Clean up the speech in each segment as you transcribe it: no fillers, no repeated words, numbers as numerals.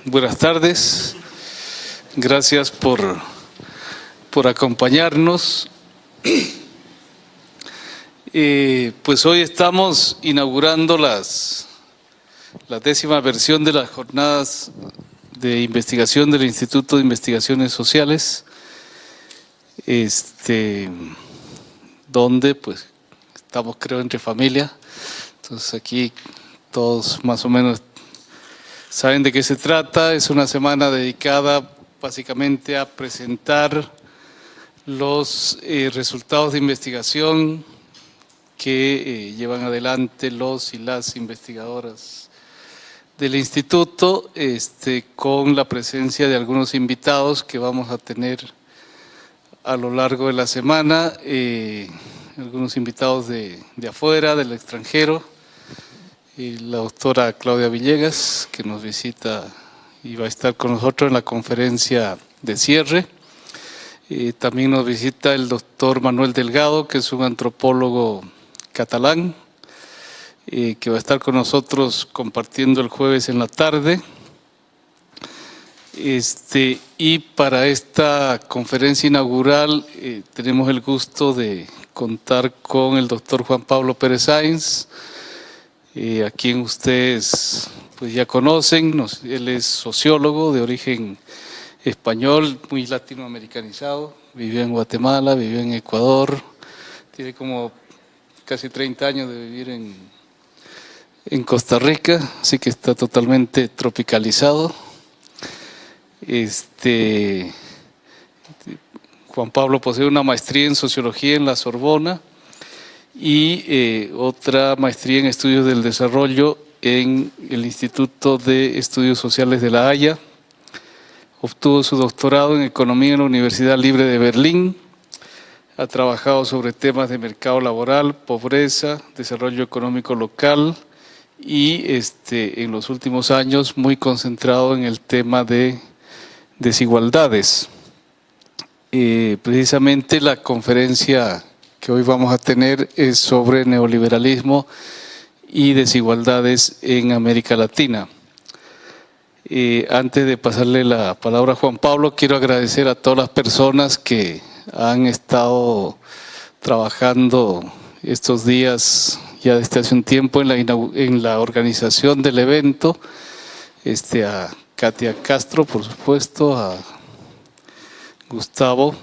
Buenas tardes. Gracias por acompañarnos. Pues hoy estamos inaugurando la 10ª versión de las jornadas de investigación del Instituto de Investigaciones Sociales, donde pues estamos, creo, entre familia. Entonces aquí todos más o menos saben de qué se trata. Es una semana dedicada básicamente a presentar los resultados de investigación que llevan adelante los y las investigadoras del instituto, con la presencia de algunos invitados que vamos a tener a lo largo de la semana, algunos invitados de afuera, del extranjero, y la doctora Claudia Villegas, que nos visita y va a estar con nosotros en la conferencia de cierre. También nos visita el doctor Manuel Delgado, que es un antropólogo catalán, que va a estar con nosotros compartiendo el jueves en la tarde. Y para esta conferencia inaugural tenemos el gusto de contar con el doctor Juan Pablo Pérez Sáenz, a quien ustedes pues ya conocen. Él es sociólogo de origen español, muy latinoamericanizado, vivió en Guatemala, vivió en Ecuador, tiene como casi 30 años de vivir en Costa Rica, así que está totalmente tropicalizado. Juan Pablo posee una maestría en sociología en la Sorbona y otra maestría en estudios del desarrollo en el Instituto de Estudios Sociales de La Haya. Obtuvo su doctorado en economía en la Universidad Libre de Berlín. Ha trabajado sobre temas de mercado laboral, pobreza, desarrollo económico local y en los últimos años muy concentrado en el tema de desigualdades. Precisamente la conferencia que hoy vamos a tener es sobre neoliberalismo y desigualdades en América Latina. Antes de pasarle la palabra a Juan Pablo, quiero agradecer a todas las personas que han estado trabajando estos días, ya desde hace un tiempo, en la organización del evento. A Katia Castro, por supuesto, a Gustavo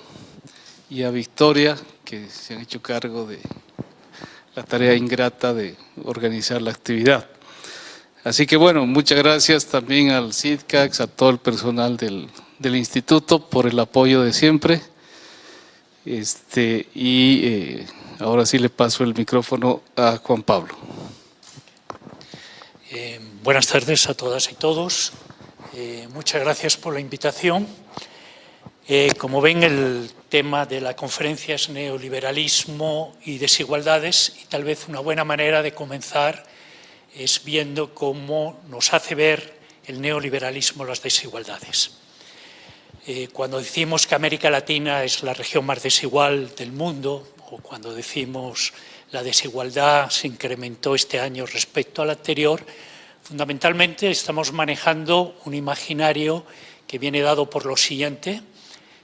y a Victoria, que se han hecho cargo de la tarea ingrata de organizar la actividad. Así que bueno, muchas gracias también al CIDCAX, a todo el personal del instituto por el apoyo de siempre. Ahora sí le paso el micrófono a Juan Pablo. Buenas tardes a todas y todos. Muchas gracias por la invitación. Como ven, el tema de la conferencia es neoliberalismo y desigualdades, y tal vez una buena manera de comenzar es viendo cómo nos hace ver el neoliberalismo las desigualdades. Cuando decimos que América Latina es la región más desigual del mundo, o cuando decimos la desigualdad se incrementó este año respecto al anterior, fundamentalmente estamos manejando un imaginario que viene dado por lo siguiente.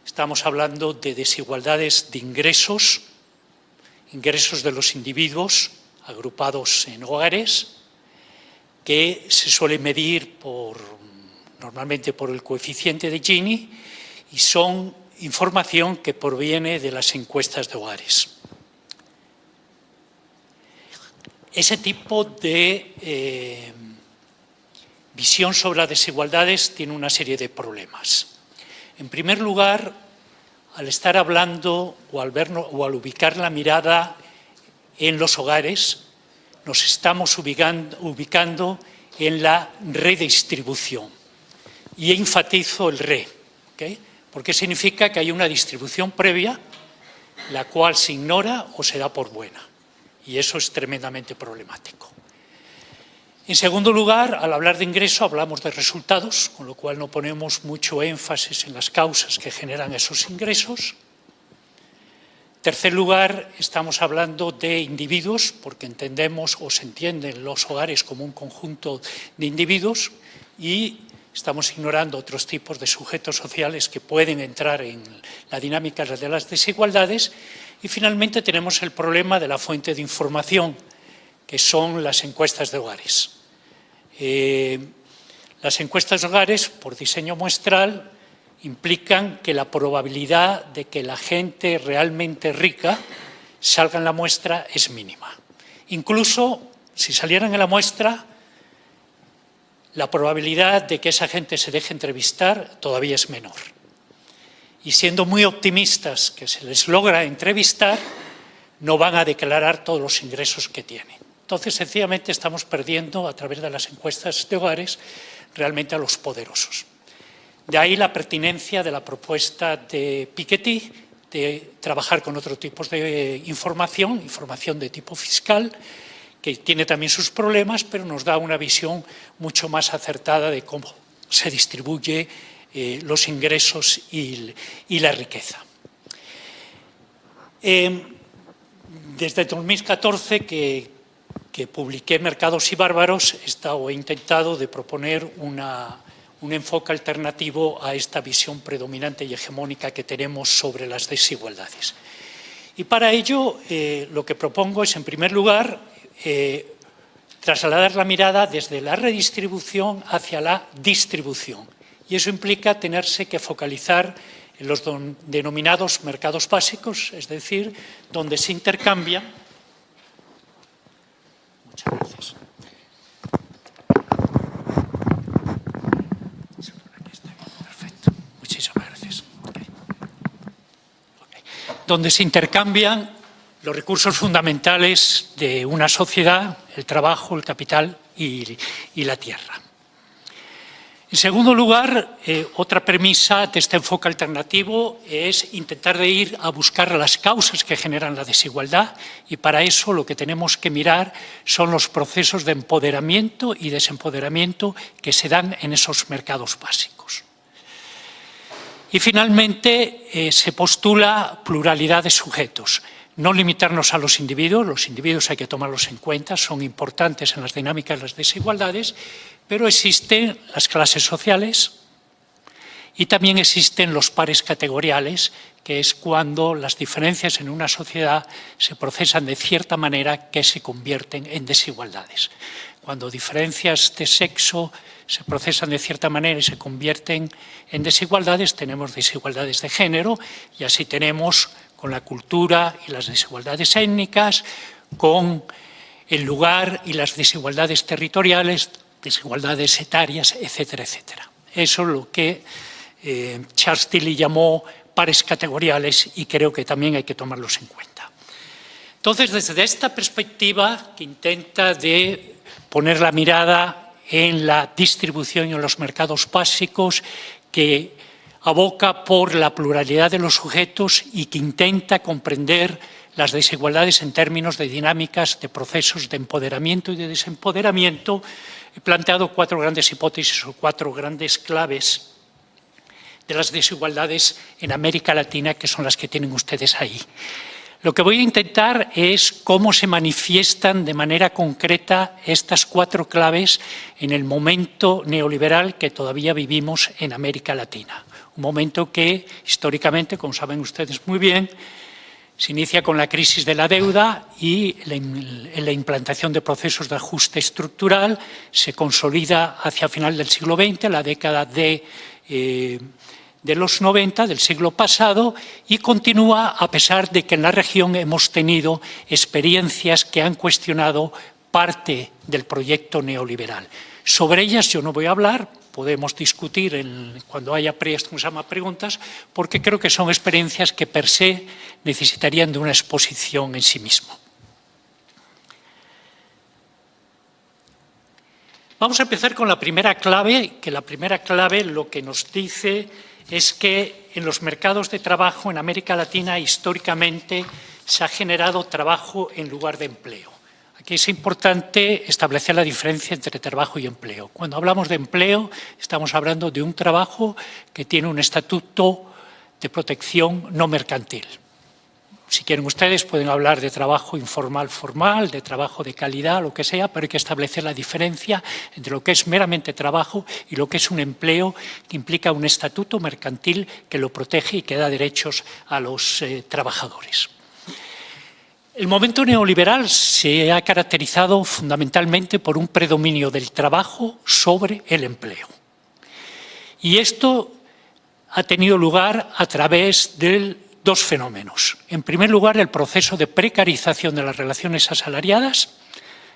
Estamos hablando de desigualdades de ingresos de los individuos agrupados en hogares, que se suele medir normalmente por el coeficiente de Gini, y son información que proviene de las encuestas de hogares. Ese tipo de visión sobre las desigualdades tiene una serie de problemas. En primer lugar, al estar hablando o al ubicar la mirada en los hogares, nos estamos ubicando en la redistribución. Y enfatizo el re, ¿okay? Porque significa que hay una distribución previa, la cual se ignora o se da por buena. Y eso es tremendamente problemático. En segundo lugar, al hablar de ingreso hablamos de resultados, con lo cual no ponemos mucho énfasis en las causas que generan esos ingresos. En tercer lugar, estamos hablando de individuos, porque entendemos o se entienden los hogares como un conjunto de individuos, y estamos ignorando otros tipos de sujetos sociales que pueden entrar en la dinámica de las desigualdades. Y finalmente tenemos el problema de la fuente de información, que son las encuestas de hogares. Las encuestas de hogares, por diseño muestral, implican que la probabilidad de que la gente realmente rica salga en la muestra es mínima. Incluso, si salieran en la muestra, la probabilidad de que esa gente se deje entrevistar todavía es menor. Y siendo muy optimistas que se les logra entrevistar, no van a declarar todos los ingresos que tienen. Entonces, sencillamente, estamos perdiendo, a través de las encuestas de hogares, realmente a los poderosos. De ahí la pertinencia de la propuesta de Piketty de trabajar con otro tipo de información de tipo fiscal, que tiene también sus problemas, pero nos da una visión mucho más acertada de cómo se distribuye los ingresos y la riqueza. Desde 2014 que publiqué Mercados y Bárbaros, he intentado de proponer un enfoque alternativo a esta visión predominante y hegemónica que tenemos sobre las desigualdades. Y para ello lo que propongo es, en primer lugar, trasladar la mirada desde la redistribución hacia la distribución. Y eso implica tenerse que focalizar en los denominados mercados básicos, es decir, donde se intercambian. Muchas gracias. Perfecto. Muchísimas gracias. Donde se intercambian los recursos fundamentales de una sociedad, el trabajo, el capital y la tierra. En segundo lugar, otra premisa de este enfoque alternativo es intentar de ir a buscar las causas que generan la desigualdad, y para eso lo que tenemos que mirar son los procesos de empoderamiento y desempoderamiento que se dan en esos mercados básicos. Y finalmente se postula pluralidad de sujetos. No limitarnos a los individuos hay que tomarlos en cuenta, son importantes en las dinámicas de las desigualdades, pero existen las clases sociales y también existen los pares categoriales, que es cuando las diferencias en una sociedad se procesan de cierta manera que se convierten en desigualdades. Cuando diferencias de sexo se procesan de cierta manera y se convierten en desigualdades, tenemos desigualdades de género, y así tenemos con la cultura y las desigualdades étnicas, con el lugar y las desigualdades territoriales, desigualdades etarias, etcétera, etcétera. Eso es lo que Charles Tilly llamó pares categoriales, y creo que también hay que tomarlos en cuenta. Entonces, desde esta perspectiva que intenta de poner la mirada en la distribución y en los mercados básicos, que aboca por la pluralidad de los sujetos y que intenta comprender las desigualdades en términos de dinámicas de procesos de empoderamiento y de desempoderamiento, he planteado 4 grandes hipótesis o 4 grandes claves de las desigualdades en América Latina, que son las que tienen ustedes ahí. Lo que voy a intentar es cómo se manifiestan de manera concreta estas 4 claves en el momento neoliberal que todavía vivimos en América Latina. Un momento que, históricamente, como saben ustedes muy bien, se inicia con la crisis de la deuda y la implantación de procesos de ajuste estructural, se consolida hacia final del siglo XX, la década de los 90 del siglo pasado, y continúa a pesar de que en la región hemos tenido experiencias que han cuestionado parte del proyecto neoliberal. Sobre ellas yo no voy a hablar, podemos discutir cuando haya preguntas, porque creo que son experiencias que per se necesitarían de una exposición en sí mismo. Vamos a empezar con la primera clave, que la primera clave lo que nos dice es que en los mercados de trabajo en América Latina históricamente se ha generado trabajo en lugar de empleo. Aquí es importante establecer la diferencia entre trabajo y empleo. Cuando hablamos de empleo, estamos hablando de un trabajo que tiene un estatuto de protección no mercantil. Si quieren ustedes, pueden hablar de trabajo informal, formal, de trabajo de calidad, lo que sea, pero hay que establecer la diferencia entre lo que es meramente trabajo y lo que es un empleo que implica un estatuto mercantil que lo protege y que da derechos a los trabajadores. El momento neoliberal se ha caracterizado fundamentalmente por un predominio del trabajo sobre el empleo. Y esto ha tenido lugar a través de dos fenómenos. En primer lugar, el proceso de precarización de las relaciones asalariadas,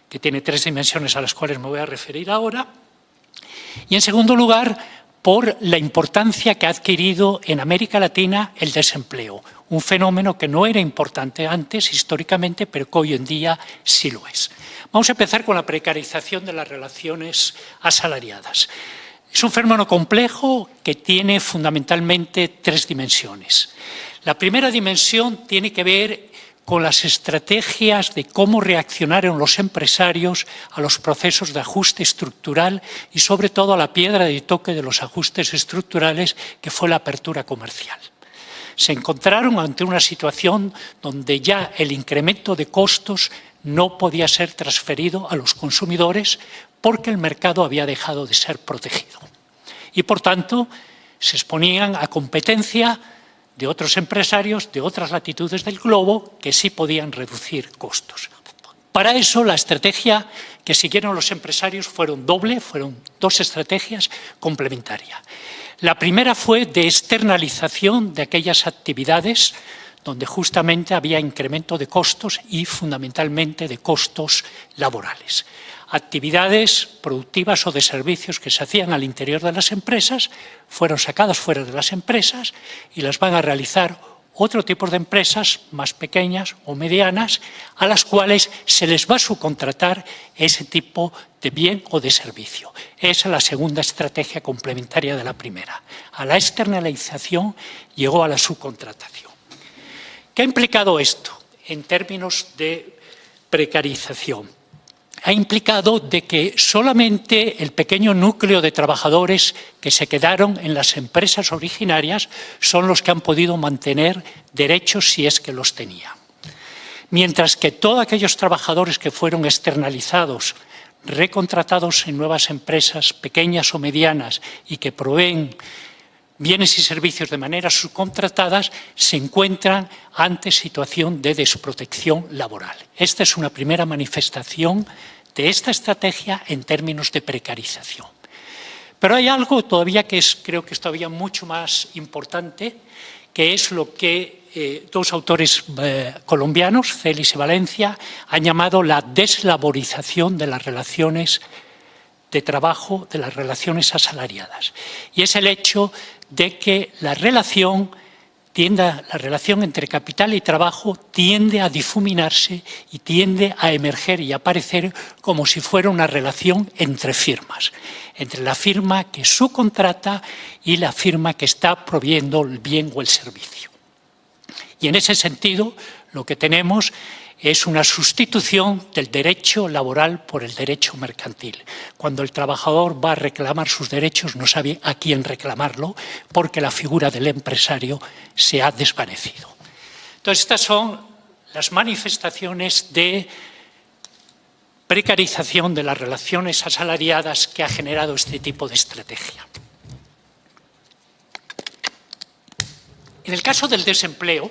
que tiene tres dimensiones a las cuales me voy a referir ahora. Y en segundo lugar, por la importancia que ha adquirido en América Latina el desempleo, un fenómeno que no era importante antes históricamente, pero que hoy en día sí lo es. Vamos a empezar con la precarización de las relaciones asalariadas. Es un fenómeno complejo que tiene fundamentalmente tres dimensiones. La primera dimensión tiene que ver con las estrategias de cómo reaccionaron los empresarios a los procesos de ajuste estructural y sobre todo a la piedra de toque de los ajustes estructurales que fue la apertura comercial. Se encontraron ante una situación donde ya el incremento de costos no podía ser transferido a los consumidores porque el mercado había dejado de ser protegido. Y por tanto se exponían a competencia de otros empresarios de otras latitudes del globo que sí podían reducir costos. Para eso la estrategia que siguieron los empresarios fueron dos estrategias complementarias. La primera fue de externalización de aquellas actividades donde justamente había incremento de costos y fundamentalmente de costos laborales. Actividades productivas o de servicios que se hacían al interior de las empresas fueron sacadas fuera de las empresas y las van a realizar otro tipo de empresas más pequeñas o medianas a las cuales se les va a subcontratar ese tipo de bien o de servicio. Esa es la segunda estrategia complementaria de la primera. A la externalización llegó a la subcontratación. ¿Qué ha implicado esto en términos de precarización? Ha implicado de que solamente el pequeño núcleo de trabajadores que se quedaron en las empresas originarias son los que han podido mantener derechos si es que los tenían. Mientras que todos aquellos trabajadores que fueron externalizados, recontratados en nuevas empresas pequeñas o medianas y que proveen bienes y servicios de manera subcontratadas, se encuentran ante situación de desprotección laboral. Esta es una primera manifestación de esta estrategia en términos de precarización. Pero hay algo todavía que creo que es todavía mucho más importante, que es lo que dos autores colombianos, Celis y Valencia, han llamado la deslaborización de las relaciones de trabajo, de las relaciones asalariadas. Y es el hecho de que la relación entre capital y trabajo tiende a difuminarse y tiende a emerger y aparecer como si fuera una relación entre firmas, entre la firma que subcontrata y la firma que está proveyendo el bien o el servicio. Y en ese sentido, lo que tenemos es una sustitución del derecho laboral por el derecho mercantil. Cuando el trabajador va a reclamar sus derechos no sabe a quién reclamarlo porque la figura del empresario se ha desvanecido. Entonces, estas son las manifestaciones de precarización de las relaciones asalariadas que ha generado este tipo de estrategia. En el caso del desempleo,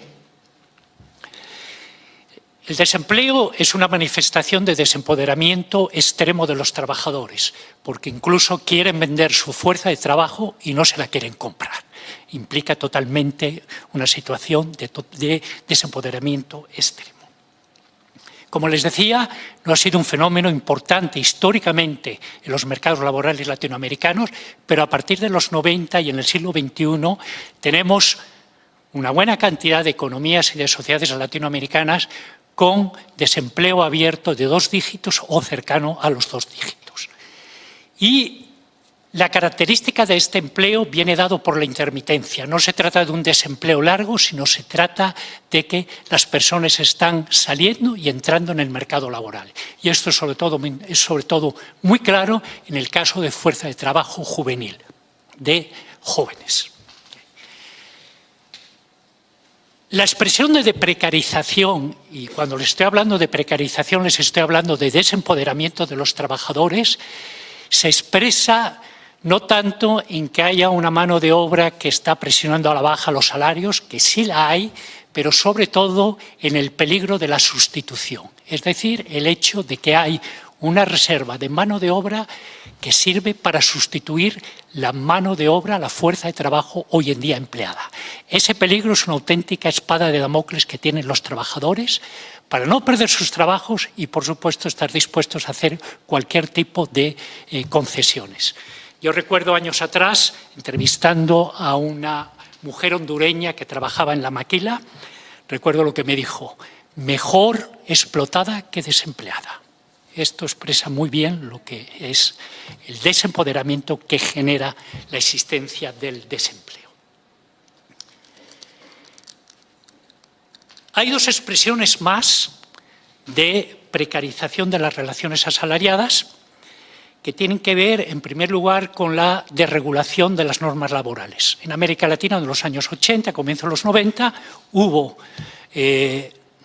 el desempleo es una manifestación de desempoderamiento extremo de los trabajadores, porque incluso quieren vender su fuerza de trabajo y no se la quieren comprar. Implica totalmente una situación de desempoderamiento extremo. Como les decía, no ha sido un fenómeno importante históricamente en los mercados laborales latinoamericanos, pero a partir de los 90 y en el siglo XXI tenemos una buena cantidad de economías y de sociedades latinoamericanas con desempleo abierto de 2 dígitos o cercano a los 2 dígitos. Y la característica de este empleo viene dado por la intermitencia. No se trata de un desempleo largo, sino se trata de que las personas están saliendo y entrando en el mercado laboral. Y esto es sobre todo muy claro en el caso de fuerza de trabajo juvenil, de jóvenes. La expresión de precarización, y cuando les estoy hablando de precarización les estoy hablando de desempoderamiento de los trabajadores, se expresa no tanto en que haya una mano de obra que está presionando a la baja los salarios, que sí la hay, pero sobre todo en el peligro de la sustitución. Es decir, el hecho de que hay una reserva de mano de obra que sirve para sustituir la mano de obra, la fuerza de trabajo hoy en día empleada. Ese peligro es una auténtica espada de Damocles que tienen los trabajadores para no perder sus trabajos y, por supuesto, estar dispuestos a hacer cualquier tipo de concesiones. Yo recuerdo años atrás, entrevistando a una mujer hondureña que trabajaba en la maquila, recuerdo lo que me dijo: mejor explotada que desempleada. Esto expresa muy bien lo que es el desempoderamiento que genera la existencia del desempleo. Hay dos expresiones más de precarización de las relaciones asalariadas que tienen que ver, en primer lugar, con la desregulación de las normas laborales. En América Latina, en los años 80, comienzos de los 90, hubo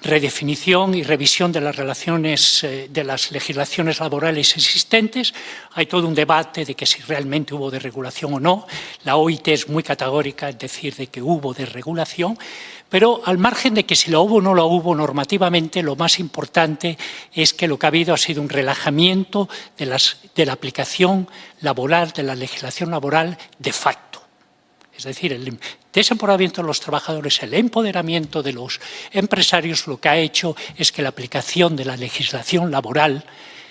redefinición y revisión de las relaciones, de las legislaciones laborales existentes. Hay todo un debate de que si realmente hubo desregulación o no. La OIT es muy categórica en decir de que hubo desregulación, pero al margen de que si la hubo o no la hubo normativamente, lo más importante es que lo que ha habido ha sido un relajamiento de la aplicación laboral, de la legislación laboral de facto. Es decir, el desempoderamiento de los trabajadores, el empoderamiento de los empresarios, lo que ha hecho es que la aplicación de la legislación laboral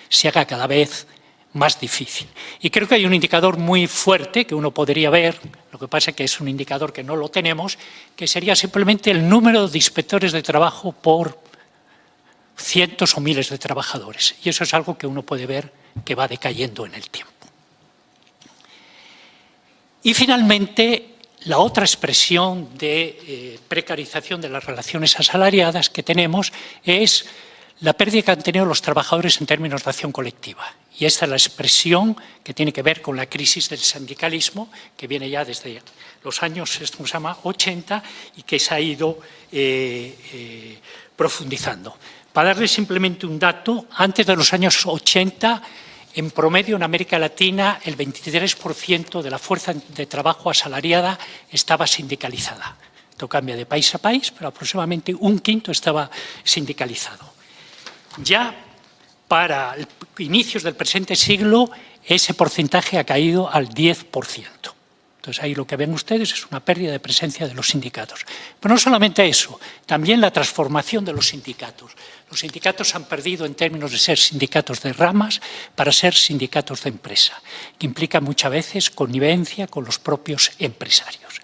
se haga cada vez más difícil. Y creo que hay un indicador muy fuerte que uno podría ver, lo que pasa es que es un indicador que no lo tenemos, que sería simplemente el número de inspectores de trabajo por cientos o miles de trabajadores. Y eso es algo que uno puede ver que va decayendo en el tiempo. Y finalmente, la otra expresión de precarización de las relaciones asalariadas que tenemos es la pérdida que han tenido los trabajadores en términos de acción colectiva. Y esta es la expresión que tiene que ver con la crisis del sindicalismo, que viene ya desde los años 80 y que se ha ido profundizando. Para darles simplemente un dato, antes de los años 80, en promedio en América Latina el 23% de la fuerza de trabajo asalariada estaba sindicalizada. Esto cambia de país a país, pero aproximadamente un quinto estaba sindicalizado. Ya para inicios del presente siglo ese porcentaje ha caído al 10%. Entonces ahí lo que ven ustedes es una pérdida de presencia de los sindicatos. Pero no solamente eso, también la transformación de los sindicatos. Los sindicatos han perdido en términos de ser sindicatos de ramas para ser sindicatos de empresa, que implica muchas veces connivencia con los propios empresarios.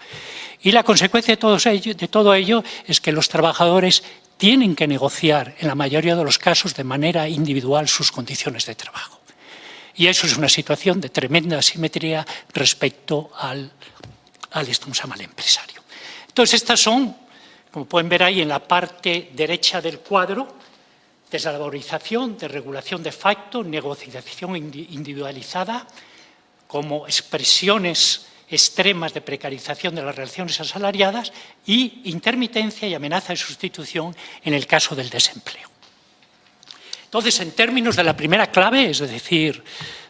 Y la consecuencia de todo ello es que los trabajadores tienen que negociar, en la mayoría de los casos, de manera individual sus condiciones de trabajo. Y eso es una situación de tremenda asimetría respecto al empresario. Entonces, estas son, como pueden ver ahí en la parte derecha del cuadro, desvalorización, desregulación de facto, negociación individualizada, como expresiones extremas de precarización de las relaciones asalariadas y intermitencia y amenaza de sustitución en el caso del desempleo. Entonces, en términos de la primera clave, es decir,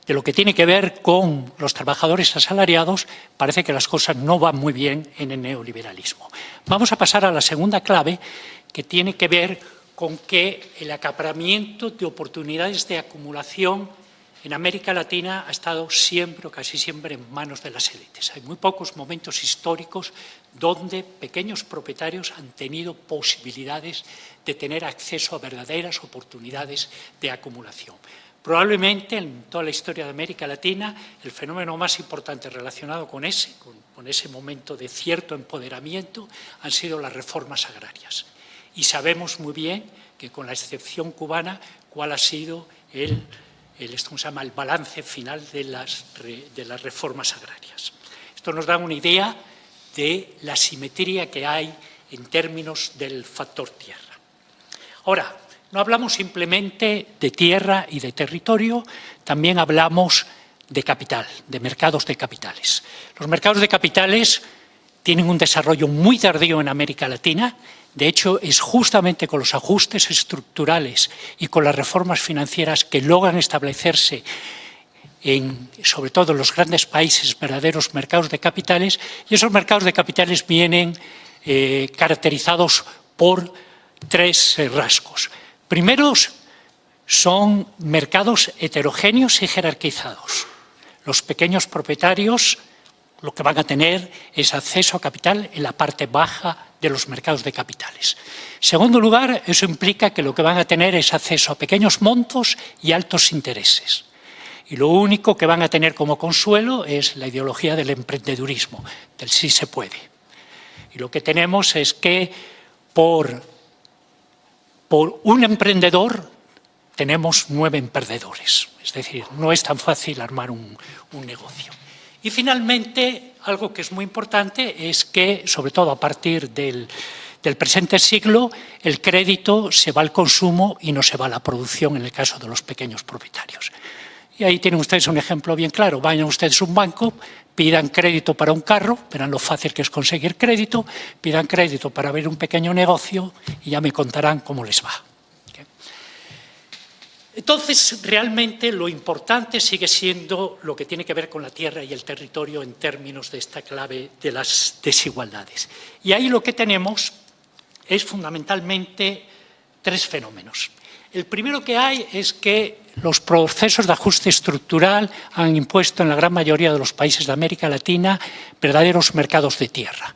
de lo que tiene que ver con los trabajadores asalariados, parece que las cosas no van muy bien en el neoliberalismo. Vamos a pasar a la segunda clave, que tiene que ver con que el acaparamiento de oportunidades de acumulación en América Latina ha estado siempre o casi siempre en manos de las élites. Hay muy pocos momentos históricos donde pequeños propietarios han tenido posibilidades de tener acceso a verdaderas oportunidades de acumulación. Probablemente en toda la historia de América Latina el fenómeno más importante relacionado con ese momento de cierto empoderamiento han sido las reformas agrarias. Y sabemos muy bien que, con la excepción cubana, cuál ha sido el balance final de las reformas agrarias. Esto nos da una idea de la simetría que hay en términos del factor tierra. Ahora, no hablamos simplemente de tierra y de territorio, también hablamos de capital, de mercados de capitales. Los mercados de capitales tienen un desarrollo muy tardío en América Latina, De hecho, es justamente con los ajustes estructurales y con las reformas financieras que logran establecerse sobre todo en los grandes países, verdaderos mercados de capitales, y esos mercados de capitales vienen caracterizados por tres rasgos. Primeros, son mercados heterogéneos y jerarquizados. Los pequeños propietarios lo que van a tener es acceso a capital en la parte baja de los mercados de capitales. En segundo lugar, eso implica que lo que van a tener es acceso a pequeños montos y altos intereses. Y lo único que van a tener como consuelo es la ideología del emprendedurismo, del sí se puede. Y lo que tenemos es que por un emprendedor tenemos 9 perdedores. Es decir, no es tan fácil armar un negocio. Y finalmente, algo que es muy importante es que, sobre todo a partir del presente siglo, el crédito se va al consumo y no se va a la producción en el caso de los pequeños propietarios. Y ahí tienen ustedes un ejemplo bien claro. Vayan ustedes a un banco, pidan crédito para un carro, verán lo fácil que es conseguir crédito, pidan crédito para abrir un pequeño negocio y ya me contarán cómo les va. Entonces, realmente lo importante sigue siendo lo que tiene que ver con la tierra y el territorio en términos de esta clave de las desigualdades. Y ahí lo que tenemos es fundamentalmente 3 fenómenos. El primero que hay es que los procesos de ajuste estructural han impuesto en la gran mayoría de los países de América Latina verdaderos mercados de tierra.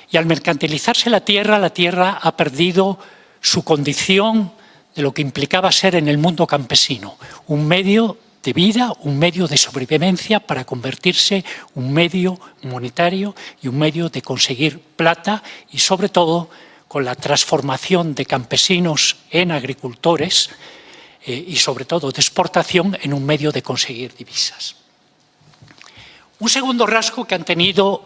Y al mercantilizarse la tierra ha perdido su condición de lo que implicaba ser en el mundo campesino, un medio de vida, un medio de sobrevivencia para convertirse un medio monetario y un medio de conseguir plata y sobre todo con la transformación de campesinos en agricultores y sobre todo de exportación en un medio de conseguir divisas. Un segundo rasgo que han tenido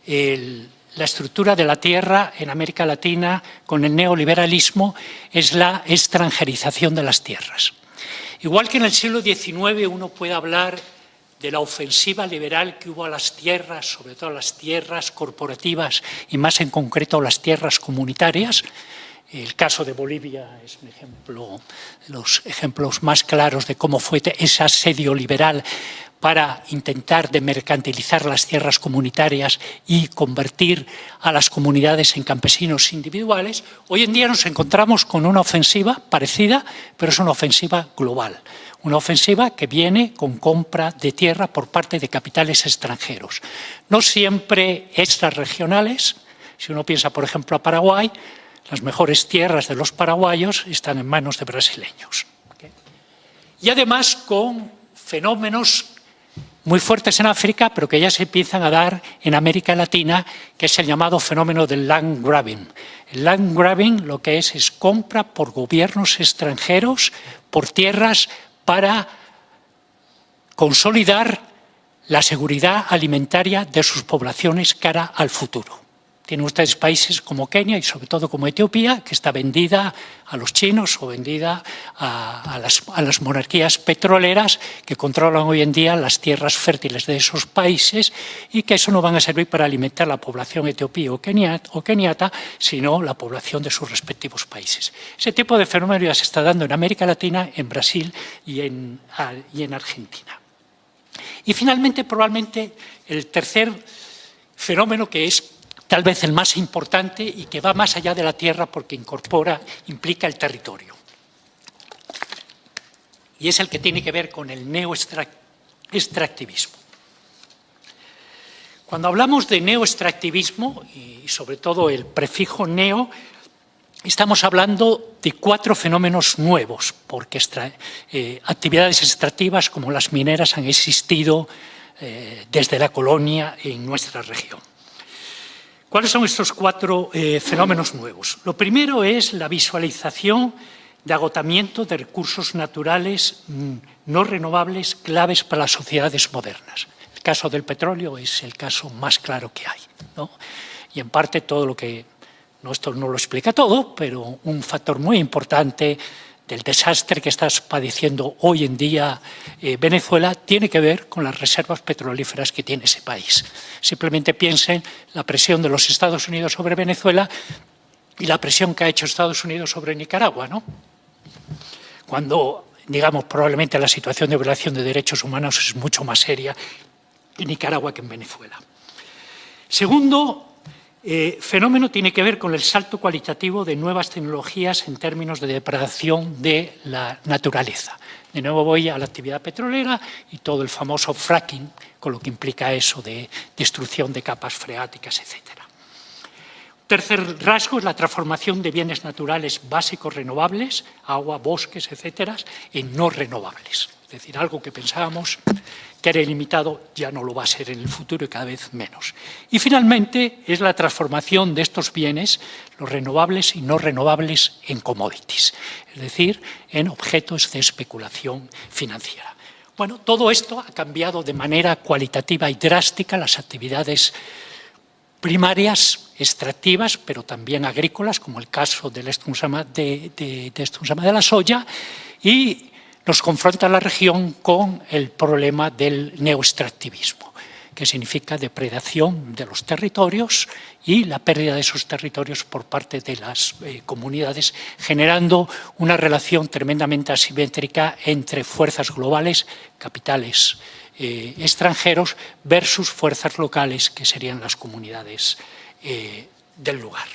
la estructura de la tierra en América Latina con el neoliberalismo es la extranjerización de las tierras. Igual que en el siglo XIX uno puede hablar de la ofensiva liberal que hubo a las tierras, sobre todo a las tierras corporativas y más en concreto a las tierras comunitarias. El caso de Bolivia es un ejemplo, los ejemplos más claros de cómo fue ese asedio liberal para intentar mercantilizar las tierras comunitarias y convertir a las comunidades en campesinos individuales. Hoy en día nos encontramos con una ofensiva parecida, pero es una ofensiva global. Una ofensiva que viene con compra de tierra por parte de capitales extranjeros. No siempre extrarregionales. Si uno piensa, por ejemplo, a Paraguay, las mejores tierras de los paraguayos están en manos de brasileños. Y además con fenómenos muy fuertes en África, pero que ya se empiezan a dar en América Latina, que es el llamado fenómeno del land grabbing. El land grabbing lo que es compra por gobiernos extranjeros, por tierras, para consolidar la seguridad alimentaria de sus poblaciones cara al futuro. Tienen ustedes países como Kenia y sobre todo como Etiopía, que está vendida a los chinos o vendida a las monarquías petroleras que controlan hoy en día las tierras fértiles de esos países y que eso no van a servir para alimentar la población etiopía o keniata, sino la población de sus respectivos países. Ese tipo de fenómeno ya se está dando en América Latina, en Brasil y en Argentina. Y finalmente, probablemente, el tercer fenómeno que es tal vez el más importante y que va más allá de la tierra porque implica el territorio. Y es el que tiene que ver con el neoextractivismo. Cuando hablamos de neoextractivismo, y sobre todo el prefijo neo, estamos hablando de 4 fenómenos nuevos, porque actividades extractivas como las mineras han existido desde la colonia en nuestra región. ¿Cuáles son estos 4 fenómenos nuevos? Lo primero es la visualización de agotamiento de recursos naturales no renovables claves para las sociedades modernas. El caso del petróleo es el caso más claro que hay, ¿no? Y en parte todo lo que, esto no lo explica todo, pero un factor muy importante del desastre que está padeciendo hoy en día Venezuela tiene que ver con las reservas petrolíferas que tiene ese país. Simplemente piensen la presión de los Estados Unidos sobre Venezuela y la presión que ha hecho Estados Unidos sobre Nicaragua, ¿no? Cuando, digamos, probablemente la situación de violación de derechos humanos es mucho más seria en Nicaragua que en Venezuela. Segundo fenómeno tiene que ver con el salto cualitativo de nuevas tecnologías en términos de depredación de la naturaleza. De nuevo voy a la actividad petrolera y todo el famoso fracking, con lo que implica eso de destrucción de capas freáticas, etc. Tercer rasgo es la transformación de bienes naturales básicos renovables, agua, bosques, etcétera, en no renovables. Es decir, algo que pensábamos que era ilimitado ya no lo va a ser en el futuro y cada vez menos. Y finalmente es la transformación de estos bienes, los renovables y no renovables, en commodities, es decir, en objetos de especulación financiera. Bueno, todo esto ha cambiado de manera cualitativa y drástica las actividades primarias, extractivas, pero también agrícolas, como el caso del Estungsama de la soya, y nos confronta la región con el problema del neoextractivismo, que significa depredación de los territorios y la pérdida de esos territorios por parte de las comunidades, generando una relación tremendamente asimétrica entre fuerzas globales, capitales extranjeros, versus fuerzas locales, que serían las comunidades del lugar.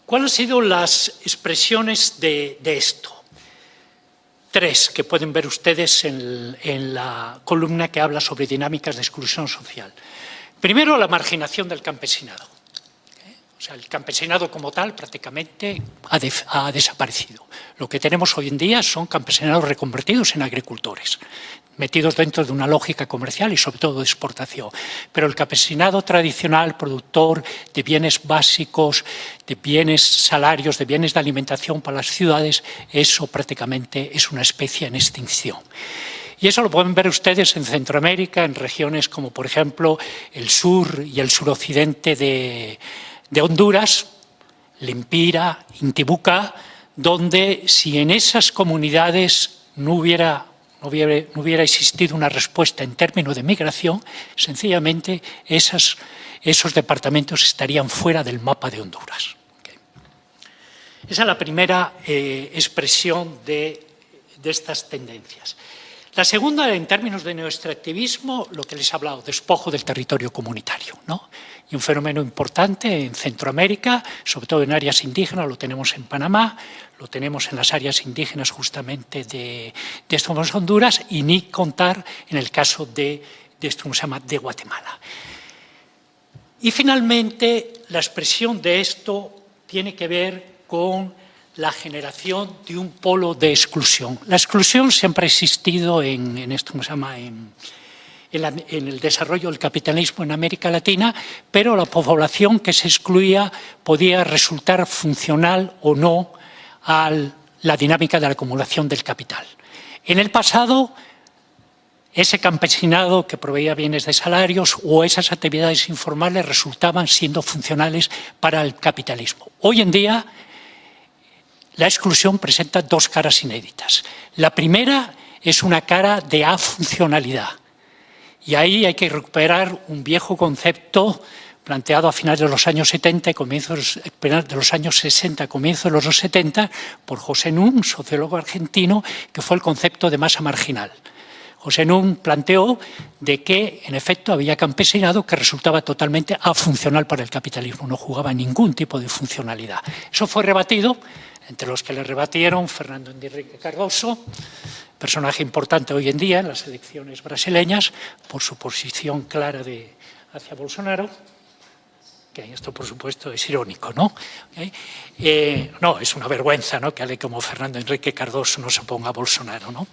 ¿Cuáles han sido las expresiones de esto? Tres que pueden ver ustedes en la columna que habla sobre dinámicas de exclusión social. Primero, la marginación del campesinado. O sea, el campesinado como tal prácticamente ha desaparecido. Lo que tenemos hoy en día son campesinados reconvertidos en agricultores, metidos dentro de una lógica comercial y sobre todo de exportación. Pero el campesinado tradicional, productor de bienes básicos, de bienes salarios, de bienes de alimentación para las ciudades, eso prácticamente es una especie en extinción. Y eso lo pueden ver ustedes en Centroamérica, en regiones como por ejemplo el sur y el suroccidente de Honduras, Lempira, Intibucá, donde si en esas comunidades no hubiera existido una respuesta en términos de migración, sencillamente esos departamentos estarían fuera del mapa de Honduras. Esa es la primera expresión de estas tendencias. La segunda, en términos de neoextractivismo, lo que les he hablado, despojo del territorio comunitario, ¿no? Y un fenómeno importante en Centroamérica, sobre todo en áreas indígenas, lo tenemos en Panamá, lo tenemos en las áreas indígenas justamente de Honduras, y ni contar en el caso de Guatemala. Y finalmente, la expresión de esto tiene que ver con la generación de un polo de exclusión. La exclusión siempre ha existido en el desarrollo del capitalismo en América Latina, pero la población que se excluía podía resultar funcional o no a la dinámica de la acumulación del capital. En el pasado, ese campesinado que proveía bienes de salarios o esas actividades informales resultaban siendo funcionales para el capitalismo. Hoy en día, la exclusión presenta dos caras inéditas. La primera es una cara de afuncionalidad. Y ahí hay que recuperar un viejo concepto planteado a finales de los años 70 y comienzos de los años 60, comienzos de los 70, por José Nun, sociólogo argentino, que fue el concepto de masa marginal. José Nun planteó de que, en efecto, había campesinado que resultaba totalmente afuncional para el capitalismo, no jugaba ningún tipo de funcionalidad. Eso fue rebatido, entre los que le rebatieron Fernando Henrique Cardoso, personaje importante hoy en día en las elecciones brasileñas, por su posición clara hacia Bolsonaro, que esto por supuesto es irónico, ¿no? No, es una vergüenza, ¿no?, que alguien como Fernando Henrique Cardoso no se oponga a Bolsonaro, ¿no?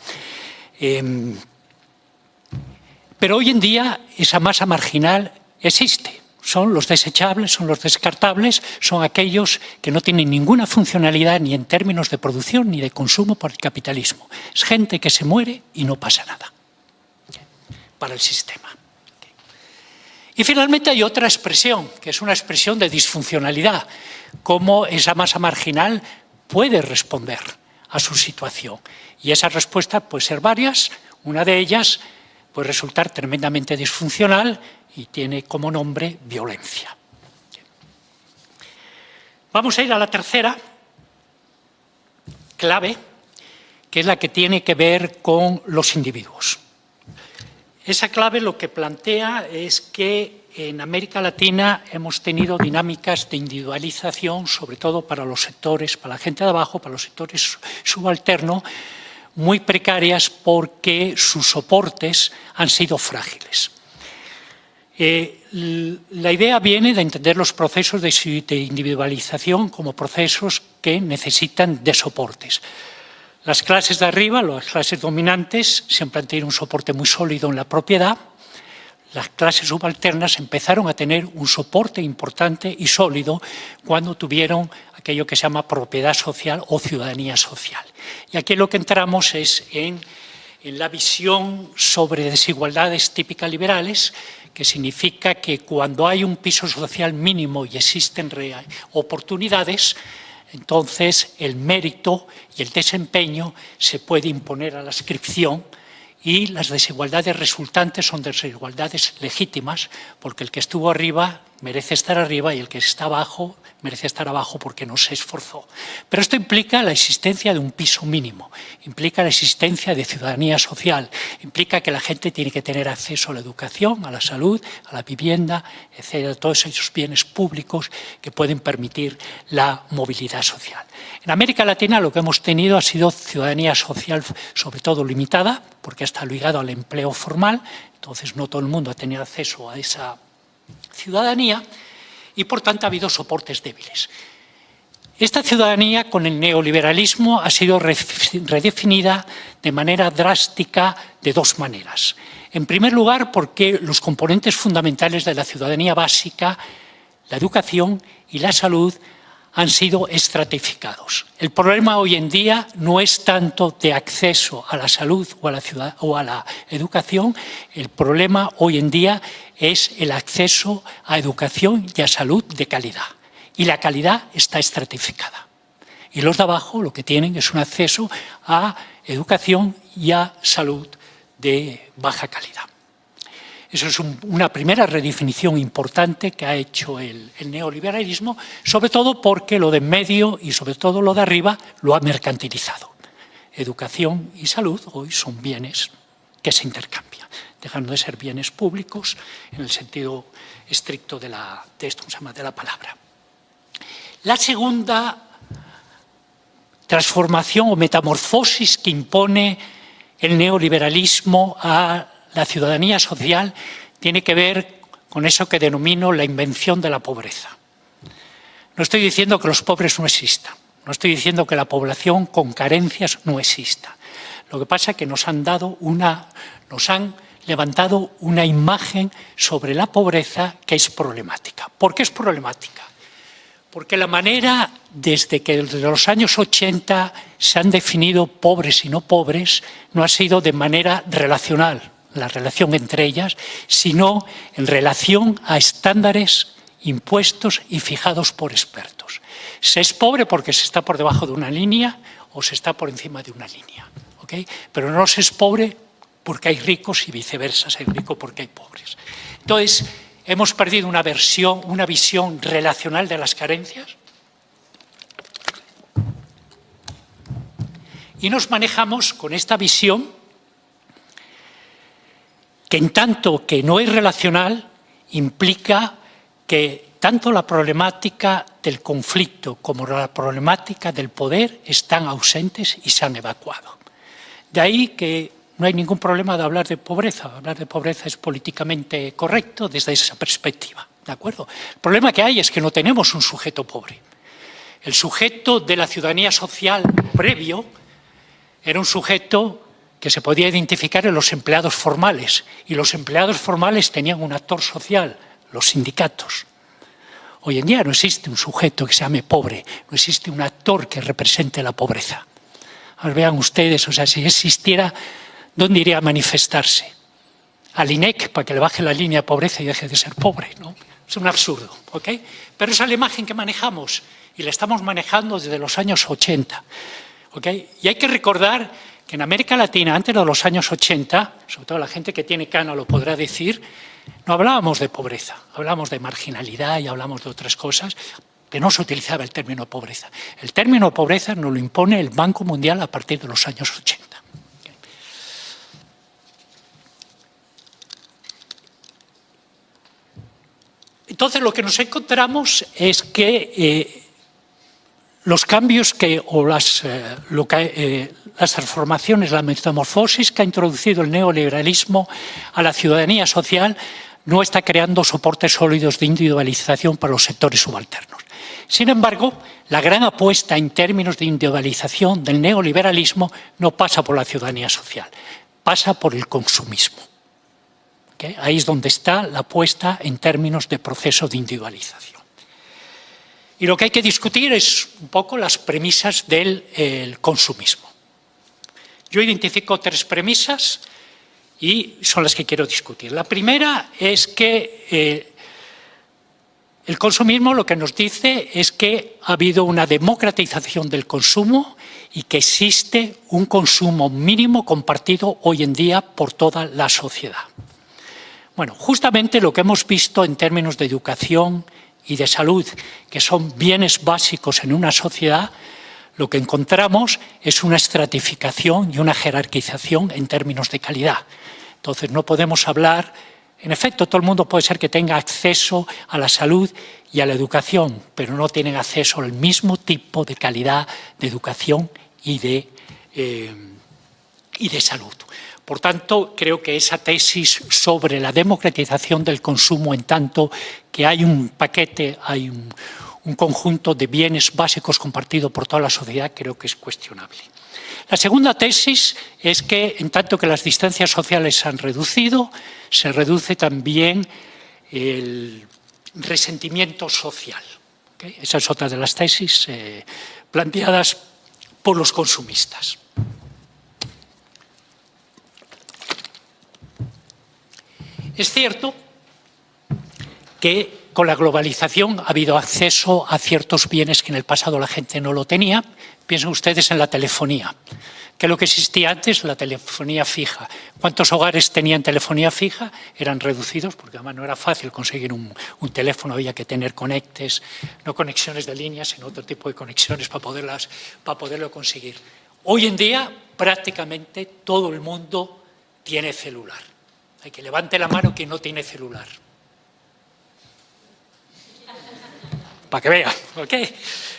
Pero hoy en día esa masa marginal existe. Son los desechables, son los descartables, son aquellos que no tienen ninguna funcionalidad ni en términos de producción ni de consumo para el capitalismo. Es gente que se muere y no pasa nada para el sistema. Y finalmente hay otra expresión, que es una expresión de disfuncionalidad, cómo esa masa marginal puede responder a su situación. Y esa respuesta puede ser varias. Una de ellas puede resultar tremendamente disfuncional y tiene como nombre violencia. Vamos a ir a la tercera clave, que es la que tiene que ver con los individuos. Esa clave lo que plantea es que en América Latina hemos tenido dinámicas de individualización, sobre todo para los sectores, para la gente de abajo, para los sectores subalternos, muy precarias porque sus soportes han sido frágiles. La idea viene de entender los procesos de individualización como procesos que necesitan de soportes. Las clases de arriba, las clases dominantes, siempre han tenido un soporte muy sólido en la propiedad. Las clases subalternas empezaron a tener un soporte importante y sólido cuando tuvieron aquello que se llama propiedad social o ciudadanía social. Y aquí lo que entramos es en la visión sobre desigualdades típicas liberales, que significa que cuando hay un piso social mínimo y existen oportunidades, entonces el mérito y el desempeño se puede imponer a la adscripción y las desigualdades resultantes son desigualdades legítimas porque el que estuvo arriba merece estar arriba y el que está abajo merece estar abajo porque no se esforzó. Pero esto implica la existencia de un piso mínimo, implica la existencia de ciudadanía social, implica que la gente tiene que tener acceso a la educación, a la salud, a la vivienda, etcétera, todos esos bienes públicos que pueden permitir la movilidad social. En América Latina lo que hemos tenido ha sido ciudadanía social sobre todo limitada, porque está ligado al empleo formal, entonces no todo el mundo ha tenido acceso a esa ciudadanía y por tanto ha habido soportes débiles. Esta ciudadanía con el neoliberalismo ha sido redefinida de manera drástica de dos maneras. En primer lugar, porque los componentes fundamentales de la ciudadanía básica, la educación y la salud, han sido estratificados. El problema hoy en día no es tanto de acceso a la salud o a la educación, el problema hoy en día es el acceso a educación y a salud de calidad. Y la calidad está estratificada. Y los de abajo lo que tienen es un acceso a educación y a salud de baja calidad. Eso es una primera redefinición importante que ha hecho el neoliberalismo, sobre todo porque lo de en medio y sobre todo lo de arriba lo ha mercantilizado. Educación y salud hoy son bienes que se intercambian, dejando de ser bienes públicos en el sentido estricto de la palabra. La segunda transformación o metamorfosis que impone el neoliberalismo a la ciudadanía social tiene que ver con eso que denomino la invención de la pobreza. No estoy diciendo que los pobres no existan, no estoy diciendo que la población con carencias no exista. Lo que pasa es que nos han levantado una imagen sobre la pobreza que es problemática. ¿Por qué es problemática? Porque la manera, desde los años 80 se han definido pobres y no pobres, no ha sido de manera relacional, la relación entre ellas, sino en relación a estándares impuestos y fijados por expertos. Se es pobre porque se está por debajo de una línea o se está por encima de una línea, ¿okay? Pero no se es pobre porque hay ricos y viceversa, se es rico porque hay pobres. Entonces, hemos perdido una visión relacional de las carencias y nos manejamos con esta visión que en tanto que no es relacional implica que tanto la problemática del conflicto como la problemática del poder están ausentes y se han evacuado. De ahí que no hay ningún problema de hablar de pobreza. Hablar de pobreza es políticamente correcto desde esa perspectiva, ¿de acuerdo? El problema que hay es que no tenemos un sujeto pobre. El sujeto de la ciudadanía social previo era un sujeto que se podía identificar en los empleados formales, y los empleados formales tenían un actor social, los sindicatos. Hoy en día no existe un sujeto que se llame pobre, no existe un actor que represente la pobreza. Ahora vean ustedes, o sea, si existiera, ¿dónde iría a manifestarse? Al INEC, para que le baje la línea de pobreza y deje de ser pobre, ¿no? Es un absurdo, ¿ok? Pero esa es la imagen que manejamos, y la estamos manejando desde los años 80, ¿ok? Y hay que recordar que en América Latina, antes de los años 80, sobre todo la gente que tiene cana lo podrá decir, No hablábamos de pobreza, hablábamos de marginalidad y hablamos de otras cosas, que no se utilizaba el término pobreza. El término pobreza nos lo impone el Banco Mundial a partir de los años 80. Entonces, lo que nos encontramos es que los cambios o las transformaciones, la metamorfosis que ha introducido el neoliberalismo a la ciudadanía social no está creando soportes sólidos de individualización para los sectores subalternos. Sin embargo, la gran apuesta en términos de individualización del neoliberalismo no pasa por la ciudadanía social, pasa por el consumismo. ¿Okay? Ahí es donde está la apuesta en términos de proceso de individualización. Y lo que hay que discutir es un poco las premisas del consumismo. Yo identifico 3 premisas y son las que quiero discutir. La primera es que el consumismo lo que nos dice es que ha habido una democratización del consumo y que existe un consumo mínimo compartido hoy en día por toda la sociedad. Bueno, justamente lo que hemos visto en términos de educación y de salud, que son bienes básicos en una sociedad, lo que encontramos es una estratificación y una jerarquización en términos de calidad. Entonces no podemos hablar, en efecto, todo el mundo puede ser que tenga acceso a la salud y a la educación, pero no tienen acceso al mismo tipo de calidad de educación y de salud. Por tanto, creo que esa tesis sobre la democratización del consumo, en tanto que hay un paquete, hay un conjunto de bienes básicos compartido por toda la sociedad, creo que es cuestionable. La segunda tesis es que, en tanto que las distancias sociales se han reducido, se reduce también el resentimiento social. ¿Okay? Esa es otra de las tesis planteadas por los consumistas. Es cierto que con la globalización ha habido acceso a ciertos bienes que en el pasado la gente no lo tenía. Piensen ustedes en la telefonía, que es lo que existía antes, la telefonía fija. ¿Cuántos hogares tenían telefonía fija? Eran reducidos, porque además no era fácil conseguir un teléfono, había que tener conectes, no conexiones de líneas, sino otro tipo de conexiones para poderlo conseguir. Hoy en día, prácticamente todo el mundo tiene celular. Hay que levante la mano quien no tiene celular. Para que vean, ¿ok?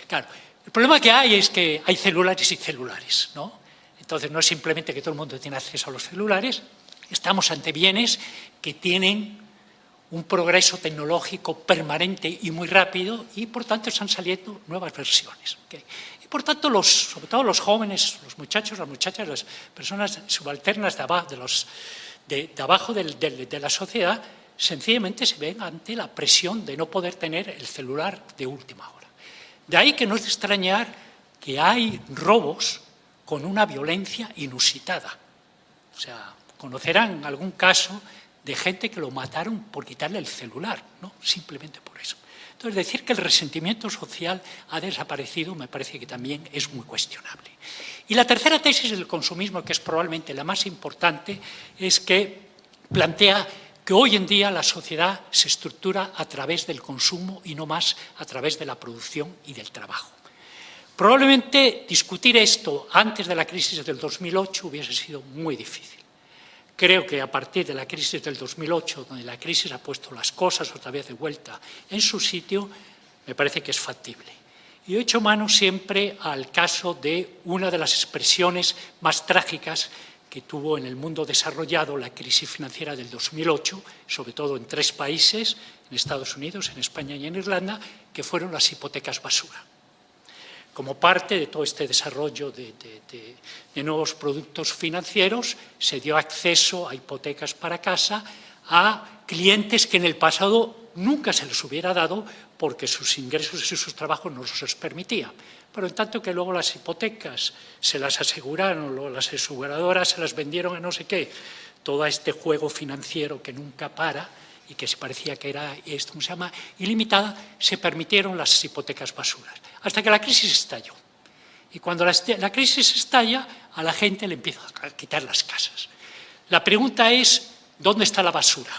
Claro. El problema que hay es que hay celulares y celulares, ¿no? Entonces no es simplemente que todo el mundo tiene acceso a los celulares, estamos ante bienes que tienen un progreso tecnológico permanente y muy rápido y por tanto están saliendo nuevas versiones. ¿Okay? Y por tanto, sobre todo los jóvenes, los muchachos, las muchachas, las personas subalternas de abajo de la sociedad, sencillamente se ven ante la presión de no poder tener el celular de última hora. De ahí que no es de extrañar que hay robos con una violencia inusitada. O sea, conocerán algún caso de gente que lo mataron por quitarle el celular, ¿no? Simplemente por eso. Entonces, decir que el resentimiento social ha desaparecido me parece que también es muy cuestionable. Y la tercera tesis del consumismo, que es probablemente la más importante, es que plantea que hoy en día la sociedad se estructura a través del consumo y no más a través de la producción y del trabajo. Probablemente discutir esto antes de la crisis del 2008 hubiese sido muy difícil. Creo que a partir de la crisis del 2008, donde la crisis ha puesto las cosas otra vez de vuelta en su sitio, me parece que es factible. Y he hecho mano siempre al caso de una de las expresiones más trágicas que tuvo en el mundo desarrollado la crisis financiera del 2008, sobre todo en 3 países, en Estados Unidos, en España y en Irlanda, que fueron las hipotecas basura. Como parte de todo este desarrollo de nuevos productos financieros, se dio acceso a hipotecas para casa a clientes que en el pasado nunca se les hubiera dado porque sus ingresos y sus trabajos no los permitían. Pero en tanto que luego las hipotecas se las aseguraron, luego las aseguradoras se las vendieron a no sé qué, todo este juego financiero que nunca para y que se parecía que era esto, ¿cómo se llama?, ilimitada, se permitieron las hipotecas basuras, hasta que la crisis estalló. Y cuando la crisis estalla, a la gente le empieza a quitar las casas. La pregunta es, ¿dónde está la basura?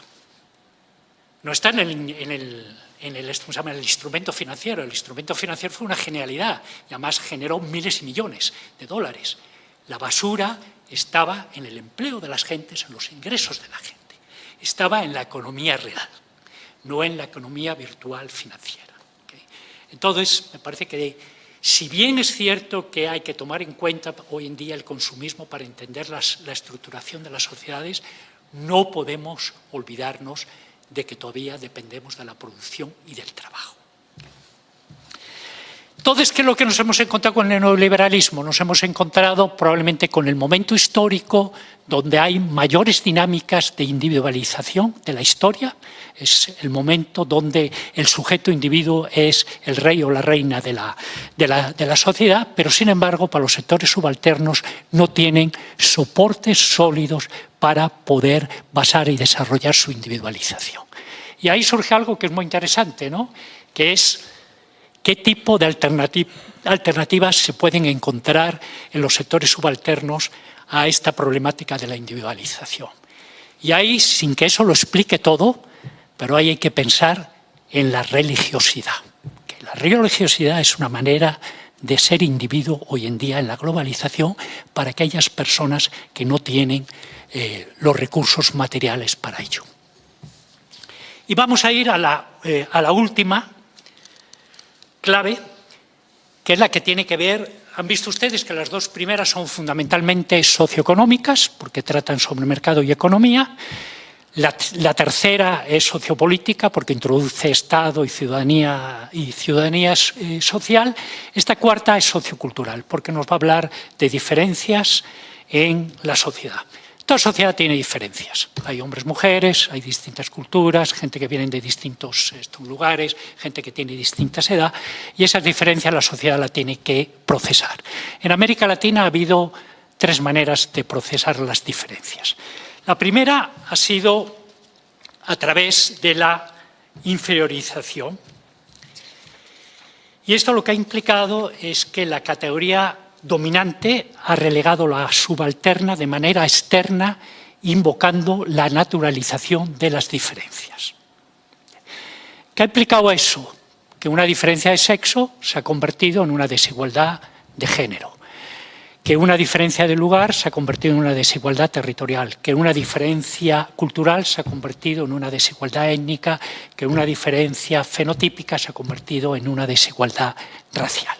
no está en el instrumento financiero. El instrumento financiero fue una genialidad y además generó miles y millones de dólares. La basura estaba en el empleo de las gentes, en los ingresos de la gente. Estaba en la economía real, no en la economía virtual financiera. ¿Okay? Entonces, me parece que si bien es cierto que hay que tomar en cuenta hoy en día el consumismo para entender la estructuración de las sociedades, no podemos olvidarnos de que todavía dependemos de la producción y del trabajo. Entonces, ¿qué es lo que nos hemos encontrado con el neoliberalismo? Nos hemos encontrado probablemente con el momento histórico donde hay mayores dinámicas de individualización de la historia. Es el momento donde el sujeto individuo es el rey o la reina de la sociedad, pero sin embargo para los sectores subalternos no tienen soportes sólidos para poder basar y desarrollar su individualización. Y ahí surge algo que es muy interesante, ¿no? Que es qué tipo de alternativas se pueden encontrar en los sectores subalternos a esta problemática de la individualización. Y ahí, sin que eso lo explique todo, pero ahí hay que pensar en la religiosidad. Que la religiosidad es una manera de ser individuo hoy en día en la globalización para aquellas personas que no tienen los recursos materiales para ello. Y vamos a ir a la última clave, que es la que tiene que ver, han visto ustedes que las dos primeras son fundamentalmente socioeconómicas, porque tratan sobre mercado y economía. La tercera es sociopolítica, porque introduce Estado y ciudadanía social. Esta cuarta es sociocultural, porque nos va a hablar de diferencias en la sociedad. Toda sociedad tiene diferencias. Hay hombres, mujeres, hay distintas culturas, gente que viene de distintos lugares, gente que tiene distintas edades, y esas diferencias la sociedad la tiene que procesar. En América Latina ha habido tres maneras de procesar las diferencias. La primera ha sido a través de la inferiorización. Y esto lo que ha implicado es que la categoría dominante ha relegado la subalterna de manera externa, invocando la naturalización de las diferencias. ¿Qué ha implicado eso? Que una diferencia de sexo se ha convertido en una desigualdad de género, que una diferencia de lugar se ha convertido en una desigualdad territorial, que una diferencia cultural se ha convertido en una desigualdad étnica, que una diferencia fenotípica se ha convertido en una desigualdad racial.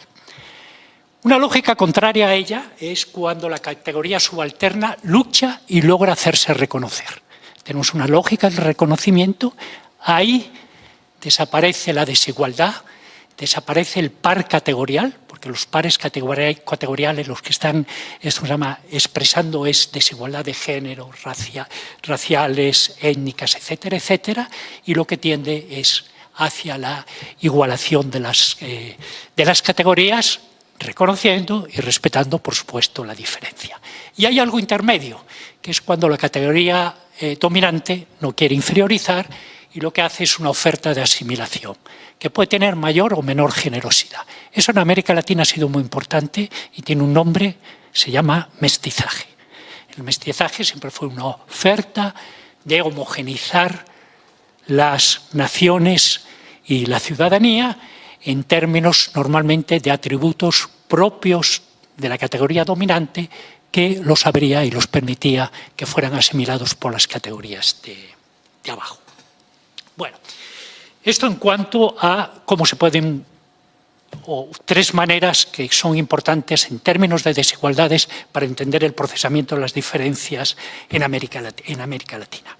Una lógica contraria a ella es cuando la categoría subalterna lucha y logra hacerse reconocer. Tenemos una lógica del reconocimiento, ahí desaparece la desigualdad, desaparece el par categorial, porque los pares categoriales los que están expresando es desigualdad de género, raciales, étnicas, etcétera, etcétera, y lo que tiende es hacia la igualación de las categorías, reconociendo y respetando, por supuesto, la diferencia. Y hay algo intermedio, que es cuando la categoría dominante no quiere inferiorizar y lo que hace es una oferta de asimilación, que puede tener mayor o menor generosidad. Eso en América Latina ha sido muy importante y tiene un nombre, se llama mestizaje. El mestizaje siempre fue una oferta de homogeneizar las naciones y la ciudadanía en términos normalmente de atributos propios de la categoría dominante que los abría y los permitía que fueran asimilados por las categorías de abajo. Bueno, esto en cuanto a cómo se pueden, o tres maneras que son importantes en términos de desigualdades para entender el procesamiento de las diferencias en América Latina.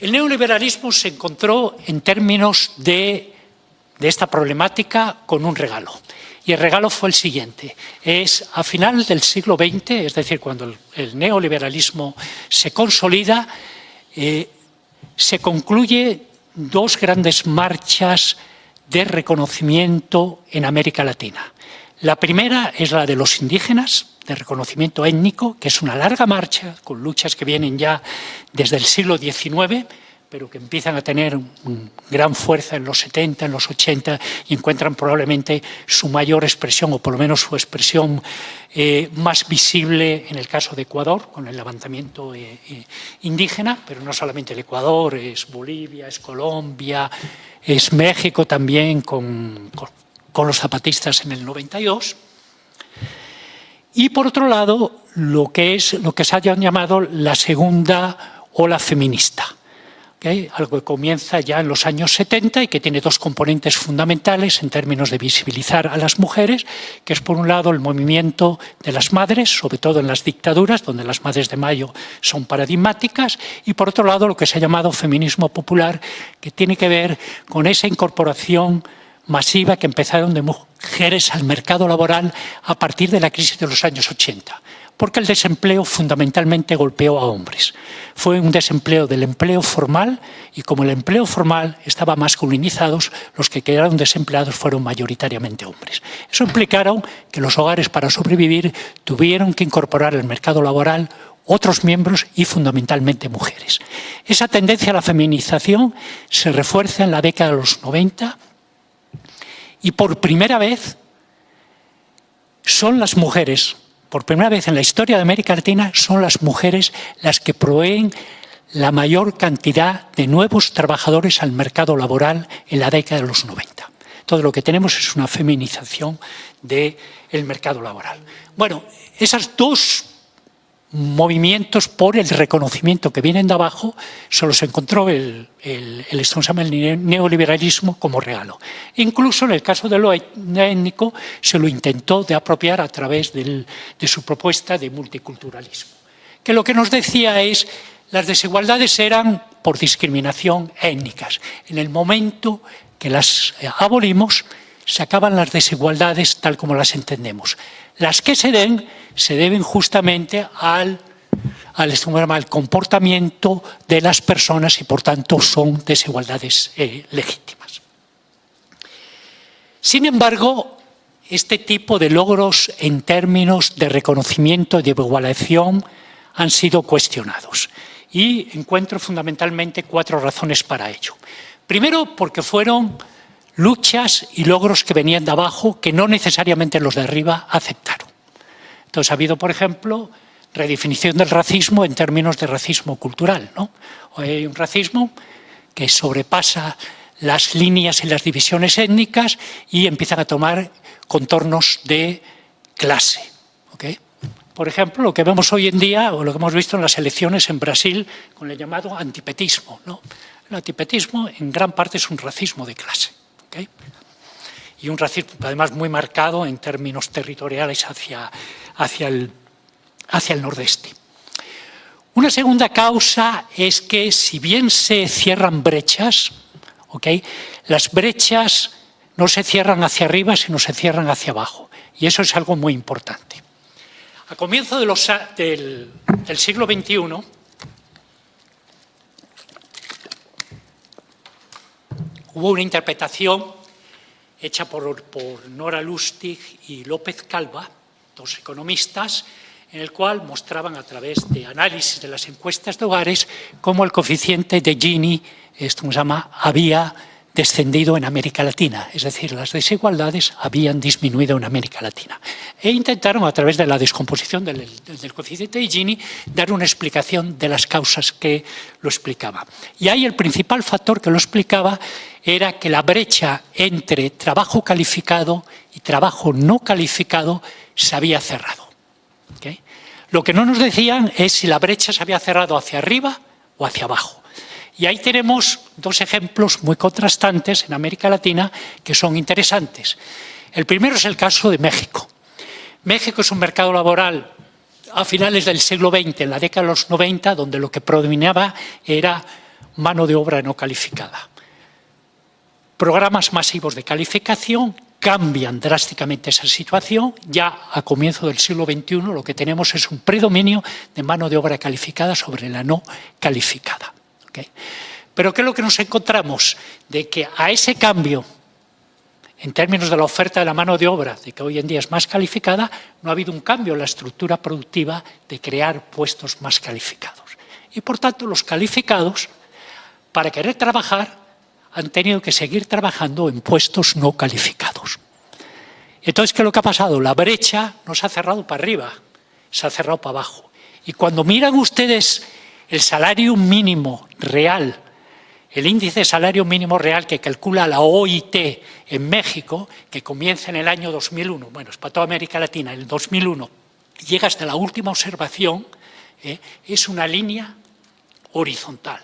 El neoliberalismo se encontró en términos de esta problemática con un regalo. Y el regalo fue el siguiente. Es a final del siglo XX, es decir, cuando el neoliberalismo se consolida, se concluye dos grandes marchas de reconocimiento en América Latina. La primera es la de los indígenas, de reconocimiento étnico, que es una larga marcha, con luchas que vienen ya desde el siglo XIX, pero que empiezan a tener gran fuerza en los 70, en los 80 y encuentran probablemente su mayor expresión, o por lo menos su expresión más visible en el caso de Ecuador, con el levantamiento indígena, pero no solamente el Ecuador, es Bolivia, es Colombia, es México también con los zapatistas en el 92. Y por otro lado, lo que se haya llamado la segunda ola feminista, ¿okay? Algo que comienza ya en los años 70 y que tiene dos componentes fundamentales en términos de visibilizar a las mujeres, que es por un lado el movimiento de las madres, sobre todo en las dictaduras, donde las Madres de Mayo son paradigmáticas, y por otro lado lo que se ha llamado feminismo popular, que tiene que ver con esa incorporación masiva que empezaron de mujeres al mercado laboral a partir de la crisis de los años 80, porque el desempleo fundamentalmente golpeó a hombres. Fue un desempleo del empleo formal y como el empleo formal estaba masculinizado, los que quedaron desempleados fueron mayoritariamente hombres. Eso implicaron que los hogares para sobrevivir tuvieron que incorporar al mercado laboral otros miembros y fundamentalmente mujeres. Esa tendencia a la feminización se refuerza en la década de los 90 y por primera vez son las mujeres, por primera vez en la historia de América Latina, son las mujeres las que proveen la mayor cantidad de nuevos trabajadores al mercado laboral en la década de los 90. Todo lo que tenemos es una feminización del mercado laboral. Bueno, esos dos movimientos por el reconocimiento que vienen de abajo se los encontró el neoliberalismo como regalo. Incluso en el caso de lo étnico se lo intentó de apropiar a través de su propuesta de multiculturalismo, que lo que nos decía es las desigualdades eran por discriminación étnicas. En el momento que las abolimos se acaban las desigualdades tal como las entendemos. Las que se deben justamente al comportamiento de las personas y por tanto son desigualdades legítimas. Sin embargo, este tipo de logros en términos de reconocimiento y de igualación han sido cuestionados y encuentro fundamentalmente 4 razones para ello. Primero, porque fueron luchas y logros que venían de abajo que no necesariamente los de arriba aceptaron. Entonces ha habido, por ejemplo, redefinición del racismo en términos de racismo cultural, ¿no? Hoy hay un racismo que sobrepasa las líneas y las divisiones étnicas y empiezan a tomar contornos de clase, ¿okay? Por ejemplo, lo que vemos hoy en día o lo que hemos visto en las elecciones en Brasil con el llamado antipetismo, ¿no? El antipetismo en gran parte es un racismo de clase, ¿okay? Y un racismo además muy marcado en términos territoriales hacia el nordeste. Una segunda causa es que si bien se cierran brechas, ¿okay? Las brechas no se cierran hacia arriba, sino se cierran hacia abajo. Y eso es algo muy importante. A comienzo del siglo XXI, hubo una interpretación hecha por Nora Lustig y López Calva, dos economistas, en el cual mostraban a través de análisis de las encuestas de hogares cómo el coeficiente de Gini había descendido en América Latina, es decir, las desigualdades habían disminuido en América Latina. E intentaron, a través de la descomposición del coeficiente de Gini, dar una explicación de las causas que lo explicaban. Y ahí el principal factor que lo explicaba era que la brecha entre trabajo calificado y trabajo no calificado se había cerrado. ¿Okay? Lo que no nos decían es si la brecha se había cerrado hacia arriba o hacia abajo. Y ahí tenemos dos ejemplos muy contrastantes en América Latina que son interesantes. El primero es el caso de México. México es un mercado laboral a finales del siglo XX, en la década de los 90, donde lo que predominaba era mano de obra no calificada. Programas masivos de calificación cambian drásticamente esa situación. Ya a comienzo del siglo XXI lo que tenemos es un predominio de mano de obra calificada sobre la no calificada. ¿Okay? Pero ¿qué es lo que nos encontramos? De que a ese cambio, en términos de la oferta de la mano de obra, de que hoy en día es más calificada, no ha habido un cambio en la estructura productiva de crear puestos más calificados. Y por tanto los calificados para querer trabajar, han tenido que seguir trabajando en puestos no calificados. Entonces, ¿qué es lo que ha pasado? La brecha no se ha cerrado para arriba, se ha cerrado para abajo. Y cuando miran ustedes el salario mínimo real, el índice de salario mínimo real que calcula la OIT en México, que comienza en el año 2001, bueno, es para toda América Latina, en el 2001, llega hasta la última observación, es una línea horizontal.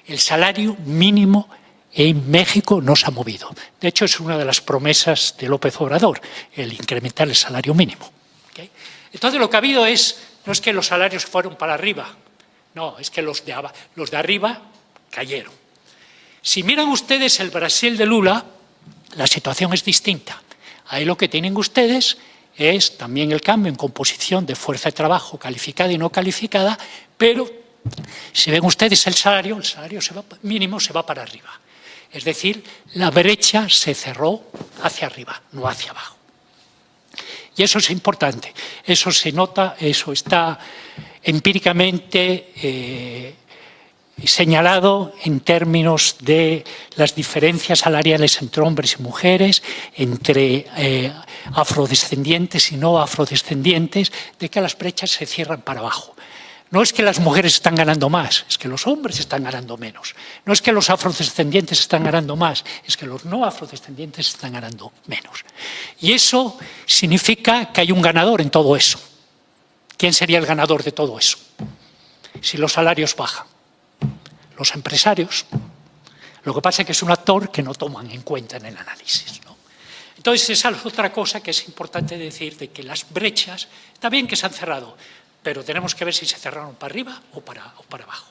El salario mínimo en México no se ha movido. De hecho, es una de las promesas de López Obrador, el incrementar el salario mínimo. ¿Okay? Entonces, lo que ha habido no es que los salarios fueron para arriba, no, es que los de arriba cayeron. Si miran ustedes el Brasil de Lula, la situación es distinta. Ahí lo que tienen ustedes es también el cambio en composición de fuerza de trabajo calificada y no calificada, pero si ven ustedes el salario mínimo se va para arriba. Es decir, la brecha se cerró hacia arriba, no hacia abajo. Y eso es importante, eso se nota, eso está empíricamente señalado en términos de las diferencias salariales entre hombres y mujeres, entre afrodescendientes y no afrodescendientes, de que las brechas se cierran para abajo. No es que las mujeres están ganando más, es que los hombres están ganando menos. No es que los afrodescendientes están ganando más, es que los no afrodescendientes están ganando menos. Y eso significa que hay un ganador en todo eso. ¿Quién sería el ganador de todo eso? Si los salarios bajan. Los empresarios. Lo que pasa es que es un actor que no toman en cuenta en el análisis, ¿no? Entonces, esa es otra cosa que es importante decir, de que las brechas, está bien que se han cerrado, pero tenemos que ver si se cerraron para arriba o para abajo.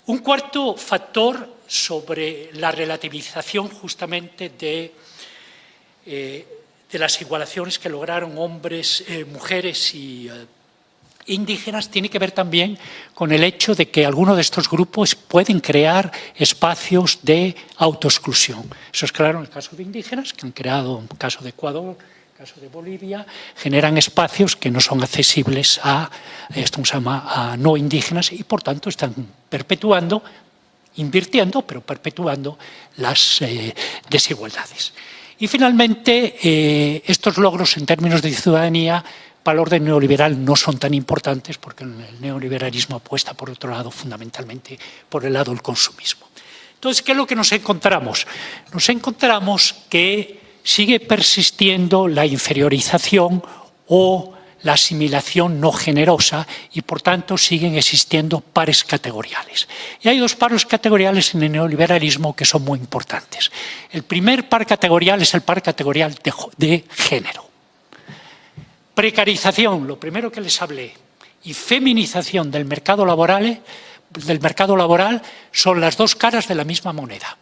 Un cuarto factor sobre la relativización justamente de las igualaciones que lograron hombres, mujeres y indígenas tiene que ver también con el hecho de que algunos de estos grupos pueden crear espacios de autoexclusión. Eso es claro en el caso de indígenas, que han creado, en el caso de Ecuador, en el caso de Bolivia, generan espacios que no son accesibles a no indígenas y por tanto están perpetuando, invirtiendo, pero perpetuando las desigualdades. Y finalmente, estos logros en términos de ciudadanía para el orden neoliberal no son tan importantes porque el neoliberalismo apuesta, por otro lado, fundamentalmente por el lado del consumismo. Entonces, ¿qué es lo que nos encontramos? Nos encontramos que sigue persistiendo la inferiorización o la asimilación no generosa y, por tanto, siguen existiendo pares categoriales. Y hay dos pares categoriales en el neoliberalismo que son muy importantes. El primer par categorial es el par categorial de género. Precarización, lo primero que les hablé, y feminización del mercado laboral son las dos caras de la misma moneda.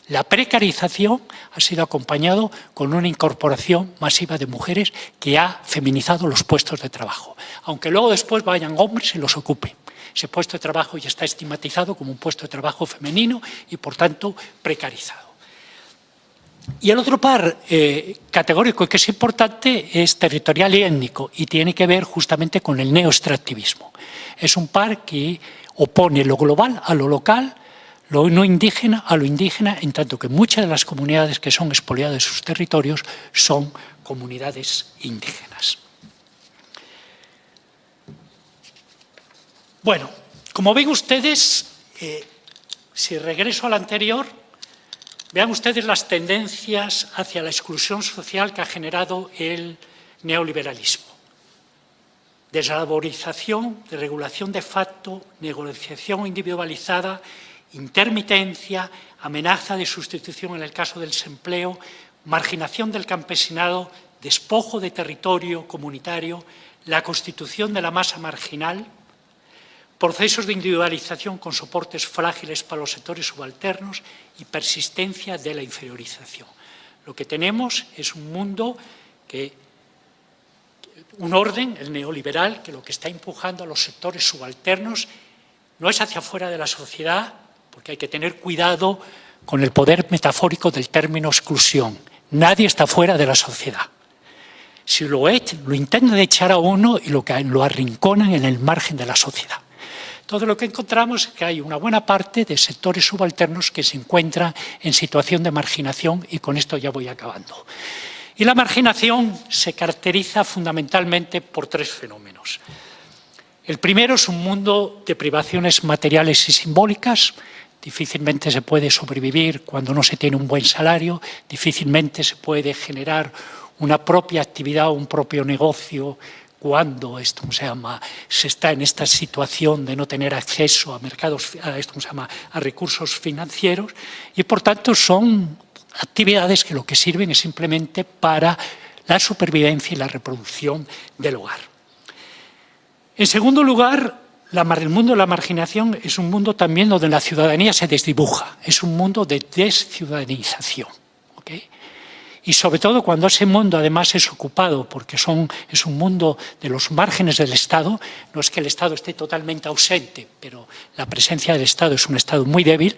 La precarización ha sido acompañado con una incorporación masiva de mujeres que ha feminizado los puestos de trabajo, aunque luego después vayan hombres y los ocupen. Ese puesto de trabajo ya está estigmatizado como un puesto de trabajo femenino y, por tanto, precarizado. Y el otro par categórico que es importante es territorial y étnico y tiene que ver justamente con el neoextractivismo. Es un par que opone lo global a lo local, lo no indígena a lo indígena, en tanto que muchas de las comunidades que son expoliadas de sus territorios son comunidades indígenas. Bueno, como ven ustedes, si regreso al anterior, vean ustedes las tendencias hacia la exclusión social que ha generado el neoliberalismo. Deslaborización, desregulación de facto, negociación individualizada, intermitencia, amenaza de sustitución en el caso del desempleo, marginación del campesinado, despojo de territorio comunitario, la constitución de la masa marginal, procesos de individualización con soportes frágiles para los sectores subalternos y persistencia de la inferiorización. Lo que tenemos es un mundo un orden, el neoliberal, que lo que está empujando a los sectores subalternos no es hacia afuera de la sociedad, porque hay que tener cuidado con el poder metafórico del término exclusión. Nadie está fuera de la sociedad. Si lo intentan echar a uno y lo arrinconan en el margen de la sociedad. Entonces lo que encontramos es que hay una buena parte de sectores subalternos que se encuentran en situación de marginación, y con esto ya voy acabando. Y la marginación se caracteriza fundamentalmente por tres fenómenos. El primero es un mundo de privaciones materiales y simbólicas. Difícilmente se puede sobrevivir cuando no se tiene un buen salario, difícilmente se puede generar una propia actividad o un propio negocio cuando se está en esta situación de no tener acceso a mercados, a recursos financieros, y por tanto son actividades que lo que sirven es simplemente para la supervivencia y la reproducción del hogar. En segundo lugar, el mundo de la marginación es un mundo también donde la ciudadanía se desdibuja, es un mundo de desciudadanización. ¿Okay? Y sobre todo cuando ese mundo además es ocupado porque es un mundo de los márgenes del Estado, no es que el Estado esté totalmente ausente, pero la presencia del Estado es un Estado muy débil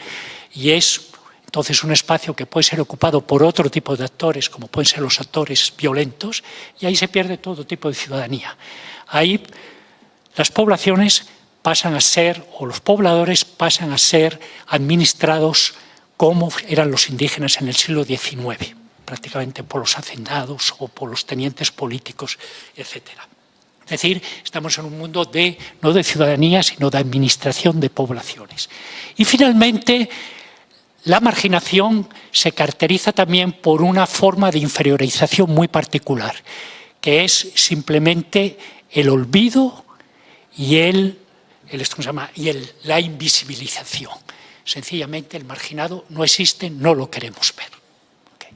y es entonces un espacio que puede ser ocupado por otro tipo de actores, como pueden ser los actores violentos, y ahí se pierde todo tipo de ciudadanía. Ahí las poblaciones pasan a ser, o los pobladores pasan a ser administrados como eran los indígenas en el siglo XIX, prácticamente por los hacendados o por los tenientes políticos, etc. Es decir, estamos en un mundo no de ciudadanía, sino de administración de poblaciones. Y finalmente, la marginación se caracteriza también por una forma de inferiorización muy particular, que es simplemente el olvido y la invisibilización. Sencillamente el marginado no existe, no lo queremos ver. Okay.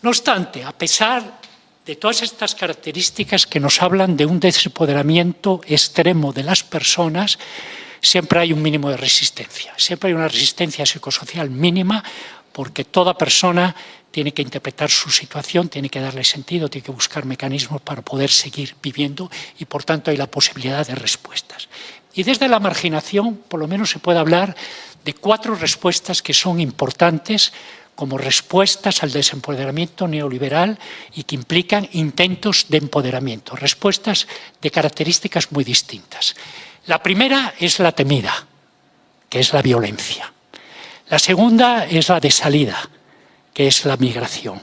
No obstante, a pesar de todas estas características que nos hablan de un desempoderamiento extremo de las personas, siempre hay un mínimo de resistencia. Siempre hay una resistencia psicosocial mínima, porque toda persona tiene que interpretar su situación, tiene que darle sentido, tiene que buscar mecanismos para poder seguir viviendo, y por tanto hay la posibilidad de respuestas. Y desde la marginación, por lo menos se puede hablar de 4 respuestas que son importantes como respuestas al desempoderamiento neoliberal y que implican intentos de empoderamiento, respuestas de características muy distintas. La primera es la temida, que es la violencia. La segunda es la de salida, que es la migración.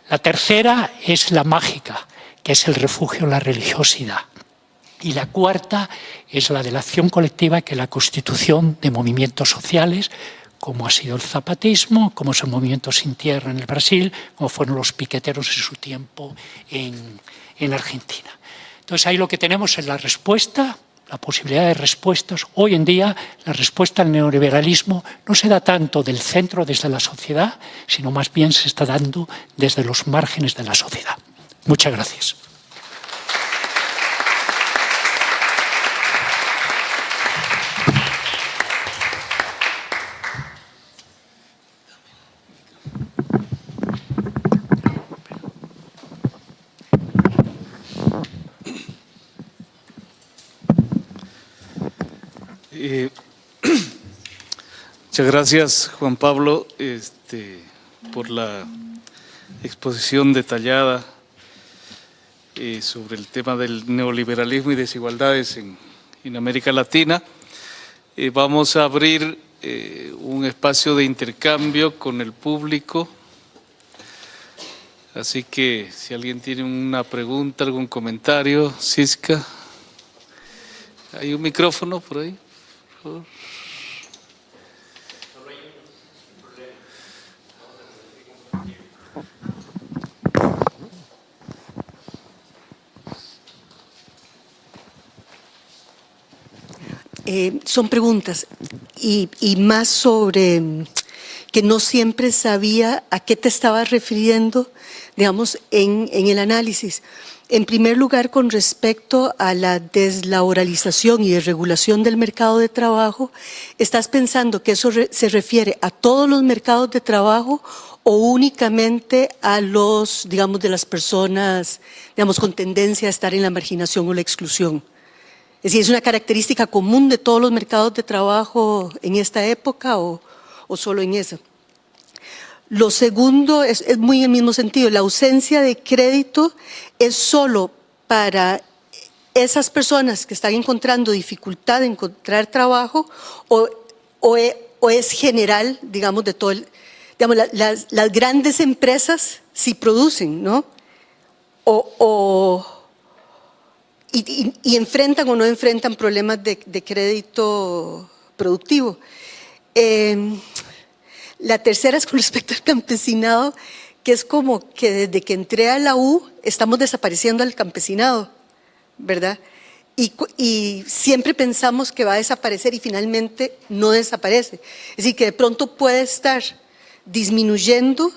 La tercera es la mágica, que es el refugio en la religiosidad. Y la cuarta es la de la acción colectiva, que es la constitución de movimientos sociales, como ha sido el zapatismo, como es el movimiento Sin Tierra en el Brasil, como fueron los piqueteros en su tiempo en Argentina. Entonces ahí lo que tenemos es la respuesta, la posibilidad de respuestas. Hoy en día la respuesta al neoliberalismo no se da tanto del centro desde la sociedad, sino más bien se está dando desde los márgenes de la sociedad. Muchas gracias. Muchas gracias, Juan Pablo, por la exposición detallada sobre el tema del neoliberalismo y desigualdades en América Latina. Vamos a abrir un espacio de intercambio con el público. Así que si alguien tiene una pregunta, algún comentario, Cisca. ¿Hay un micrófono por ahí? Por favor. Son preguntas y más sobre que no siempre sabía a qué te estabas refiriendo, digamos, en el análisis. En primer lugar, con respecto a la deslaboralización y desregulación del mercado de trabajo, ¿estás pensando que eso se refiere a todos los mercados de trabajo o únicamente a los, digamos, de las personas, digamos, con tendencia a estar en la marginación o la exclusión? Es decir, ¿es una característica común de todos los mercados de trabajo en esta época o solo en esa? Lo segundo es muy en el mismo sentido. La ausencia de crédito es solo para esas personas que están encontrando dificultad de encontrar trabajo o es general, digamos, de todo digamos, las grandes empresas sí producen, ¿no? Y enfrentan o no enfrentan problemas de crédito productivo. La tercera es con respecto al campesinado, que es como que desde que entré a la U estamos desapareciendo al campesinado, ¿verdad? Y siempre pensamos que va a desaparecer y finalmente no desaparece. Es decir, que de pronto puede estar disminuyendo,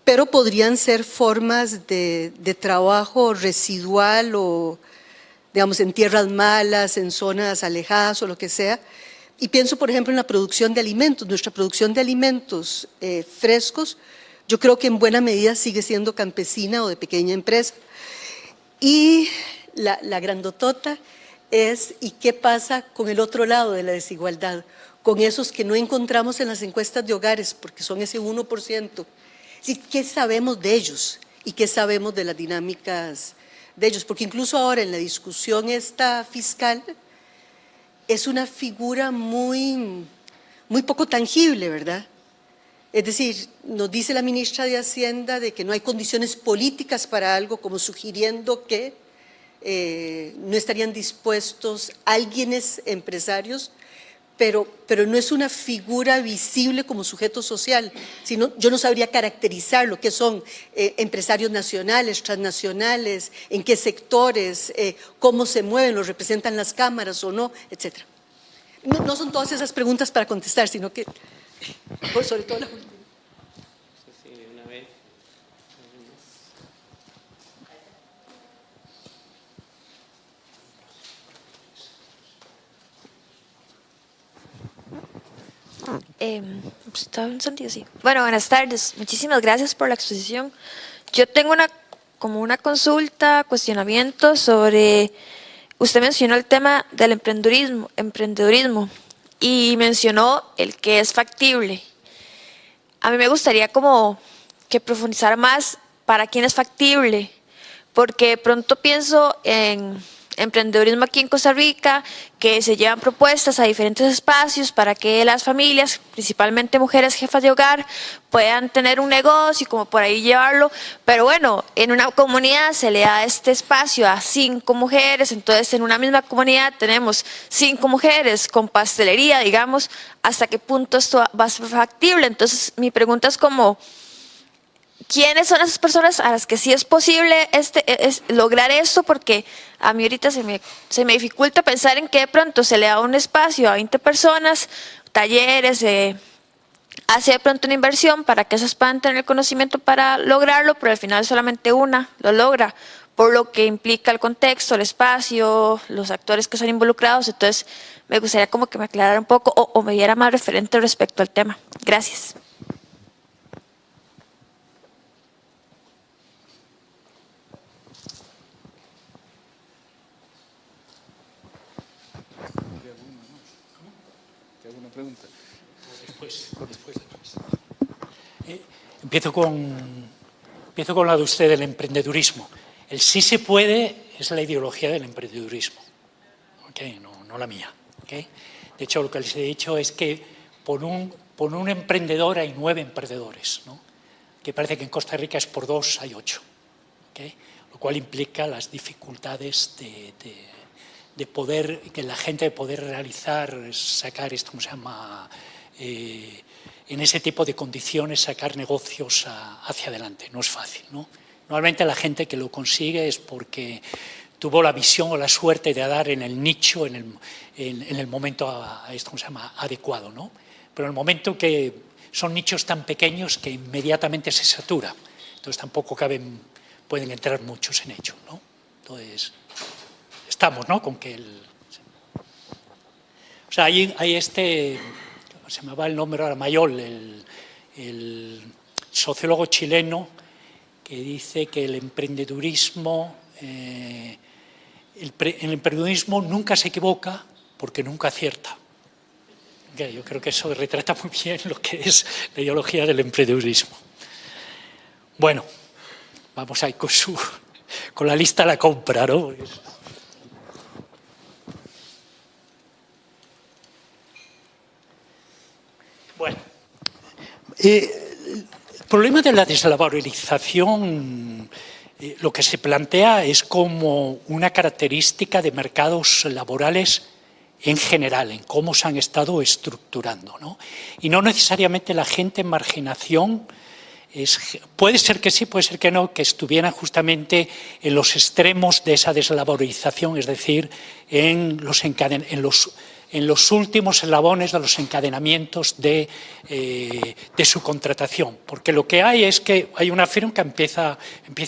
pero podrían ser formas de trabajo residual o, digamos, en tierras malas, en zonas alejadas o lo que sea. Y pienso, por ejemplo, en la producción de alimentos. Nuestra producción de alimentos frescos, yo creo que en buena medida sigue siendo campesina o de pequeña empresa. Y la grandotota es, ¿y qué pasa con el otro lado de la desigualdad? Con esos que no encontramos en las encuestas de hogares, porque son ese 1%. Sí, ¿qué sabemos de ellos? ¿Y qué sabemos de las dinámicas de ellos? Porque incluso ahora en la discusión esta fiscal es una figura muy poco tangible, ¿verdad? Es decir, nos dice la ministra de Hacienda de que no hay condiciones políticas para algo, como sugiriendo que no estarían dispuestos alguienes empresarios, pero no es una figura visible como sujeto social, sino yo no sabría caracterizar lo que son empresarios nacionales, transnacionales, en qué sectores, cómo se mueven, los representan las cámaras o no, etc. No son todas esas preguntas para contestar, sino que, sobre todo la última. ¿Estaba en sentido? Sí. Bueno, buenas tardes. Muchísimas gracias por la exposición. Yo tengo una consulta, cuestionamiento sobre, usted mencionó el tema del emprendedurismo y mencionó el que es factible. A mí me gustaría como que profundizara más para quién es factible, porque de pronto pienso en emprendedurismo aquí en Costa Rica, que se llevan propuestas a diferentes espacios para que las familias, principalmente mujeres jefas de hogar, puedan tener un negocio y como por ahí llevarlo. Pero bueno, en una comunidad se le da este espacio a 5 mujeres, entonces en una misma comunidad tenemos 5 mujeres con pastelería, digamos, ¿hasta qué punto esto va a ser factible? Entonces mi pregunta es como, ¿quiénes son esas personas a las que sí es posible lograr esto? Porque a mí ahorita se me dificulta pensar en que de pronto se le da un espacio a 20 personas, talleres, hace de pronto una inversión para que esas puedan tener el conocimiento para lograrlo, pero al final solamente una lo logra, por lo que implica el contexto, el espacio, los actores que son involucrados. Entonces me gustaría como que me aclarara un poco o me diera más referente respecto al tema. Gracias. Pregunta. Después. Empiezo con la de usted del emprendedurismo. El sí se puede es la ideología del emprendedurismo, ¿okay? No la mía. ¿Okay? De hecho, lo que les he dicho es que por un emprendedor hay 9 emprendedores, ¿no? Que parece que en Costa Rica es por 2 hay 8. ¿Okay? Lo cual implica las dificultades de poder, que la gente de poder realizar, sacar esto, ¿cómo se llama? En ese tipo de condiciones, sacar negocios hacia adelante. No es fácil, ¿no? Normalmente la gente que lo consigue es porque tuvo la visión o la suerte de dar en el nicho, en el momento esto, ¿cómo se llama? Adecuado, ¿no? Pero en el momento que son nichos tan pequeños que inmediatamente se satura, entonces tampoco pueden entrar muchos en ello, ¿no? Entonces estamos, ¿no? Con que o sea, hay se me va el nombre ahora, Mayol, el sociólogo chileno, que dice que el emprendedurismo, el emprendedurismo nunca se equivoca porque nunca acierta. Yo creo que eso retrata muy bien lo que es la ideología del emprendedurismo. Bueno, vamos ahí con la lista a la compra, ¿no? El problema de la deslaboralización, lo que se plantea es como una característica de mercados laborales en general, en cómo se han estado estructurando, ¿no? Y no necesariamente la gente en marginación, puede ser que sí, puede ser que no, que estuvieran justamente en los extremos de esa deslaboralización, es decir, en los últimos eslabones de los encadenamientos de su contratación. Porque lo que hay es que hay una firma que empieza a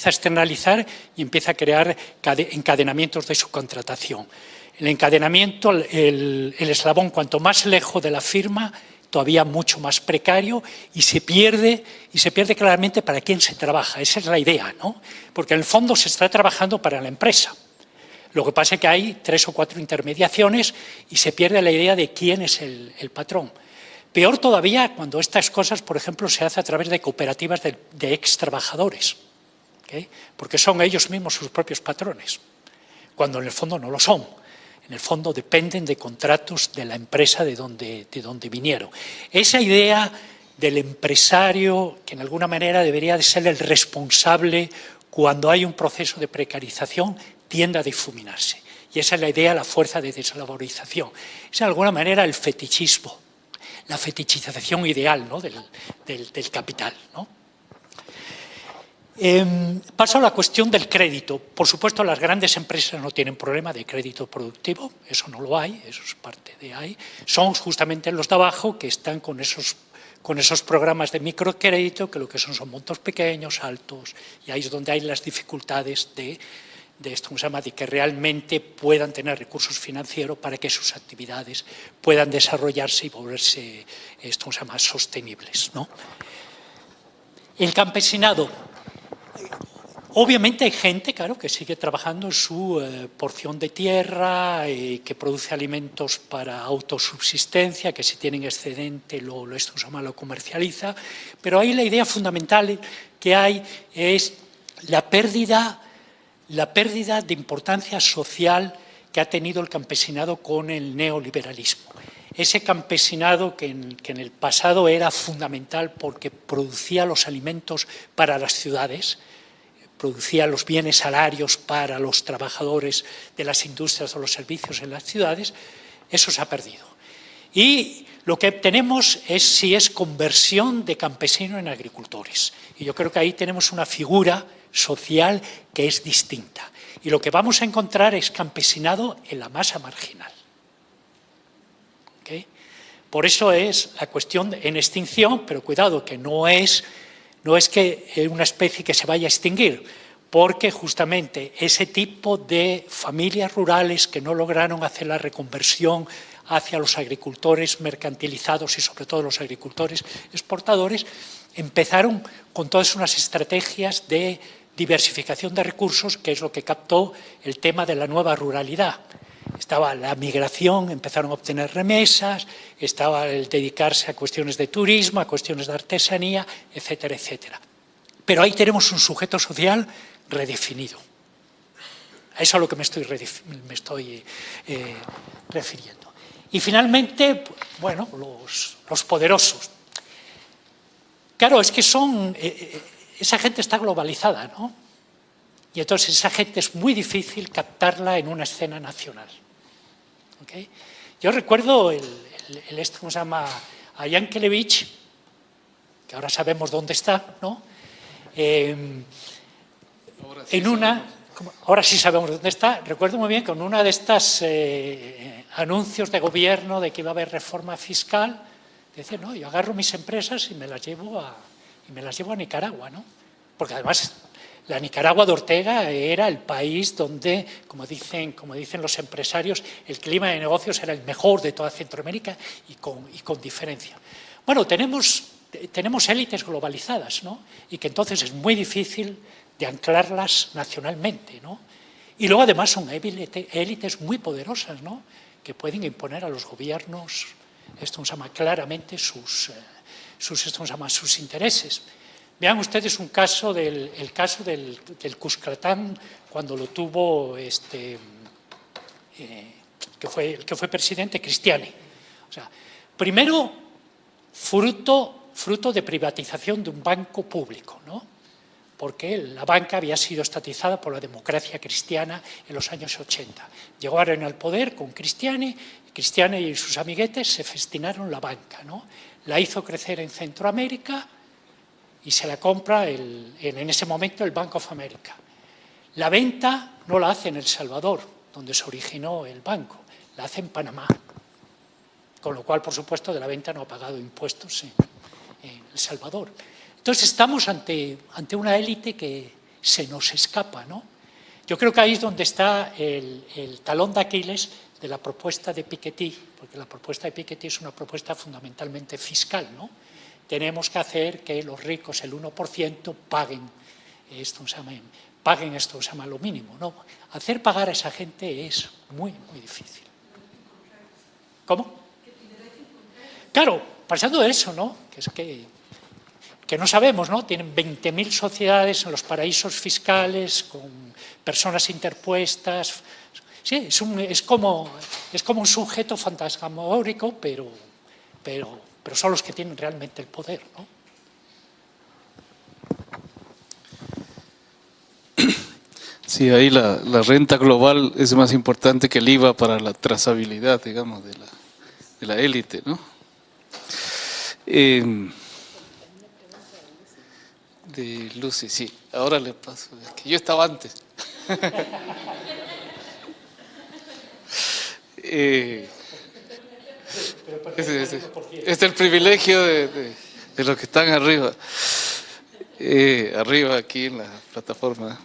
externalizar y empieza a crear encadenamientos de su contratación. El encadenamiento, el eslabón, cuanto más lejos de la firma, todavía mucho más precario y se pierde claramente para quién se trabaja. Esa es la idea, ¿no? Porque en el fondo se está trabajando para la empresa. Lo que pasa es que hay 3 o 4 intermediaciones y se pierde la idea de quién es el patrón. Peor todavía cuando estas cosas, por ejemplo, se hace a través de cooperativas de ex trabajadores, ¿okay? Porque son ellos mismos sus propios patrones, cuando en el fondo no lo son. En el fondo dependen de contratos de la empresa de donde vinieron. Esa idea del empresario, que en alguna manera debería de ser el responsable cuando hay un proceso de precarización, tiende a difuminarse. Y esa es la idea, la fuerza de deslaboralización. Es de alguna manera el fetichismo, la fetichización ideal, ¿no? del capital, ¿no? Paso a la cuestión del crédito. Por supuesto, las grandes empresas no tienen problema de crédito productivo, eso no lo hay, eso es parte de ahí. Son justamente los de abajo que están con esos programas de microcrédito, que lo que son montos pequeños, altos, y ahí es donde hay las dificultades de esto, ¿cómo se llama?, de que realmente puedan tener recursos financieros para que sus actividades puedan desarrollarse y volverse, ¿cómo se llama?, sostenibles, ¿no? El campesinado. Obviamente hay gente, claro, que sigue trabajando en su porción de tierra, que produce alimentos para autosubsistencia, que si tienen excedente lo comercializa, pero ahí la idea fundamental que hay es la pérdida de importancia social que ha tenido el campesinado con el neoliberalismo. Ese campesinado que en el pasado era fundamental porque producía los alimentos para las ciudades, producía los bienes salarios para los trabajadores de las industrias o los servicios en las ciudades, eso se ha perdido. Y lo que tenemos es conversión de campesinos en agricultores. Y yo creo que ahí tenemos una figura social que es distinta. Y lo que vamos a encontrar es campesinado en la masa marginal. ¿Okay? Por eso es la cuestión en extinción, pero cuidado, que no es que es una especie que se vaya a extinguir, porque justamente ese tipo de familias rurales que no lograron hacer la reconversión hacia los agricultores mercantilizados y sobre todo los agricultores exportadores, empezaron con todas unas estrategias de diversificación de recursos, que es lo que captó el tema de la nueva ruralidad. Estaba la migración, empezaron a obtener remesas, estaba el dedicarse a cuestiones de turismo, a cuestiones de artesanía, etcétera, etcétera. Pero ahí tenemos un sujeto social redefinido. A eso es a lo que me estoy refiriendo. Y finalmente, bueno, los poderosos. Claro, es que esa gente está globalizada, ¿no? Y entonces esa gente es muy difícil captarla en una escena nacional. ¿Okay? Yo recuerdo ¿cómo se llama?, a Yankelevich, que ahora sabemos dónde está, ¿no? Ahora sí sabemos dónde está. Recuerdo muy bien con una de estas anuncios de gobierno de que iba a haber reforma fiscal, dice, no, yo agarro mis empresas y me las llevo a Nicaragua, ¿no? Porque además la Nicaragua de Ortega era el país donde, como dicen los empresarios, el clima de negocios era el mejor de toda Centroamérica y con diferencia. Bueno, tenemos élites globalizadas, ¿no? Y que entonces es muy difícil de anclarlas nacionalmente, ¿no? Y luego además son élites muy poderosas, ¿no?, que pueden imponer a los gobiernos, esto se llama claramente sus intereses. Vean ustedes el caso del Cuscatlán, cuando lo tuvo el que fue presidente, Cristiani. O sea, primero, fruto fruto de privatización de un banco público, ¿no? Porque la banca había sido estatizada por la democracia cristiana en los años 80. Llegaron al poder con Cristiani y sus amiguetes se festinaron la banca, ¿no? La hizo crecer en Centroamérica y se la compra en ese momento el Bank of America. La venta no la hace en El Salvador, donde se originó el banco, la hace en Panamá. Con lo cual, por supuesto, de la venta no ha pagado impuestos en El Salvador. Entonces, estamos ante una élite que se nos escapa, ¿no? Yo creo que ahí es donde está el talón de Aquiles de la propuesta de Piketty, porque la propuesta de Piketty es una propuesta fundamentalmente fiscal, ¿no? Tenemos que hacer que los ricos, el 1%, paguen esto, se llama lo mínimo, ¿no? Hacer pagar a esa gente es muy, muy difícil. ¿Cómo? Claro, pasando de eso, ¿no? Que no sabemos, ¿no? Tienen 20.000 sociedades en los paraísos fiscales, con personas interpuestas. Sí, es como un sujeto fantasmagórico, pero son los que tienen realmente el poder, ¿no? Sí, ahí la renta global es más importante que el IVA para la trazabilidad, digamos, de la élite, ¿no? De Lucy, sí. Ahora le paso. Es que yo estaba antes. Este es el privilegio de los que están arriba. Arriba aquí en la plataforma.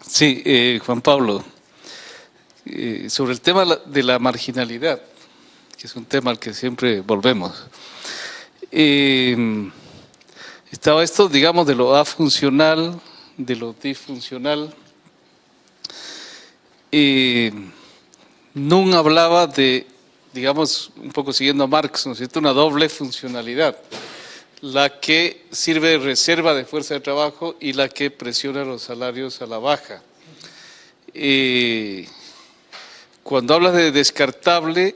Sí, Juan Pablo, sobre el tema de la marginalidad, que es un tema al que siempre volvemos. Estaba esto, digamos, de lo afuncional, de lo disfuncional. Nunca hablaba de, digamos, un poco siguiendo a Marx, ¿no es cierto?, una doble funcionalidad, la que sirve de reserva de fuerza de trabajo y la que presiona los salarios a la baja. Cuando hablas de descartable,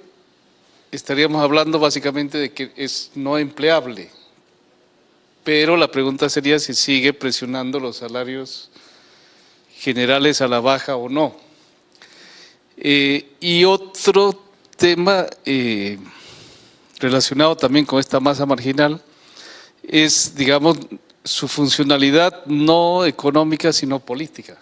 estaríamos hablando básicamente de que es no empleable, pero la pregunta sería si sigue presionando los salarios generales a la baja o no. Y otro tema relacionado también con esta masa marginal es, digamos, su funcionalidad no económica sino política,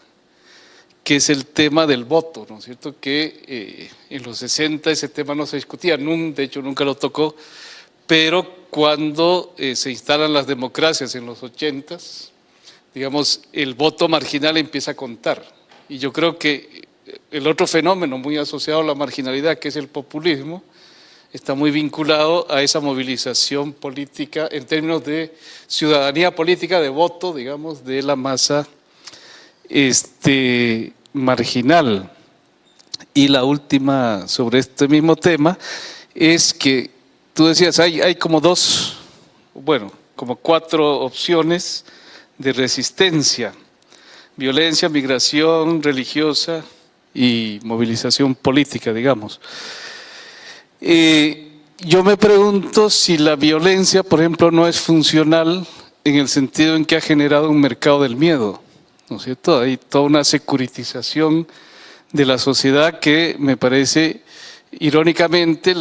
que es el tema del voto, ¿no es cierto? Que en los 60 ese tema no se discutía, de hecho nunca lo tocó, pero cuando se instalan las democracias en los 80s, digamos, el voto marginal empieza a contar. Y yo creo que el otro fenómeno muy asociado a la marginalidad, que es el populismo, está muy vinculado a esa movilización política en términos de ciudadanía política, de voto, digamos, de la masa marginal. Y la última sobre este mismo tema es que tú decías, hay como como 4 opciones de resistencia: violencia, migración religiosa y movilización política, digamos. Yo me pregunto si la violencia, por ejemplo, no es funcional en el sentido en que ha generado un mercado del miedo, ¿no es cierto? Hay toda una securitización de la sociedad que me parece, irónicamente,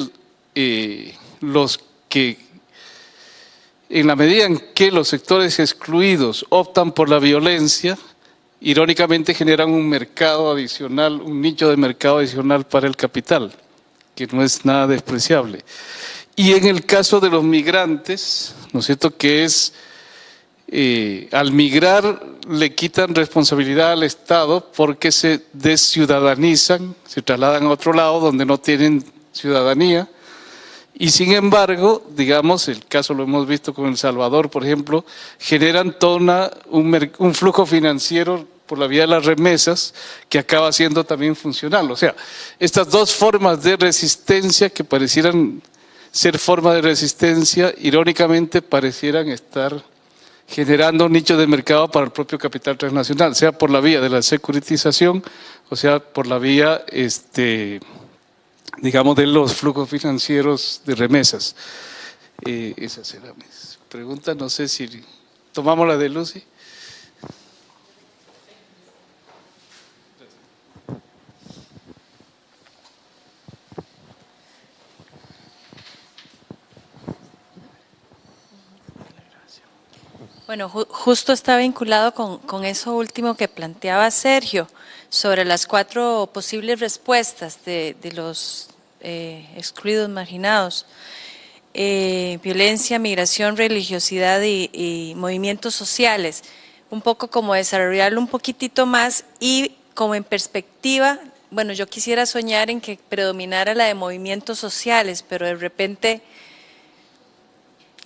los que, en la medida en que los sectores excluidos optan por la violencia, irónicamente generan un mercado adicional, un nicho de mercado adicional para el capital, que no es nada despreciable. Y en el caso de los migrantes, ¿no es cierto?, que es, al migrar le quitan responsabilidad al Estado porque se desciudadanizan, se trasladan a otro lado donde no tienen ciudadanía, y sin embargo, digamos, el caso lo hemos visto con El Salvador, por ejemplo, generan todo un flujo financiero por la vía de las remesas que acaba siendo también funcional. O sea, estas dos formas de resistencia que parecieran ser formas de resistencia, irónicamente parecieran estar generando un nicho de mercado para el propio capital transnacional, sea por la vía de la securitización, o sea por la vía, digamos, de los flujos financieros de remesas. Esas eran mis preguntas. No sé si tomamos la de Lucy. Bueno, justo está vinculado con eso último que planteaba Sergio, sobre las 4 posibles respuestas de los excluidos, marginados. Violencia, migración, religiosidad y movimientos sociales. Un poco como desarrollarlo un poquitito más y como en perspectiva, bueno, yo quisiera soñar en que predominara la de movimientos sociales, pero de repente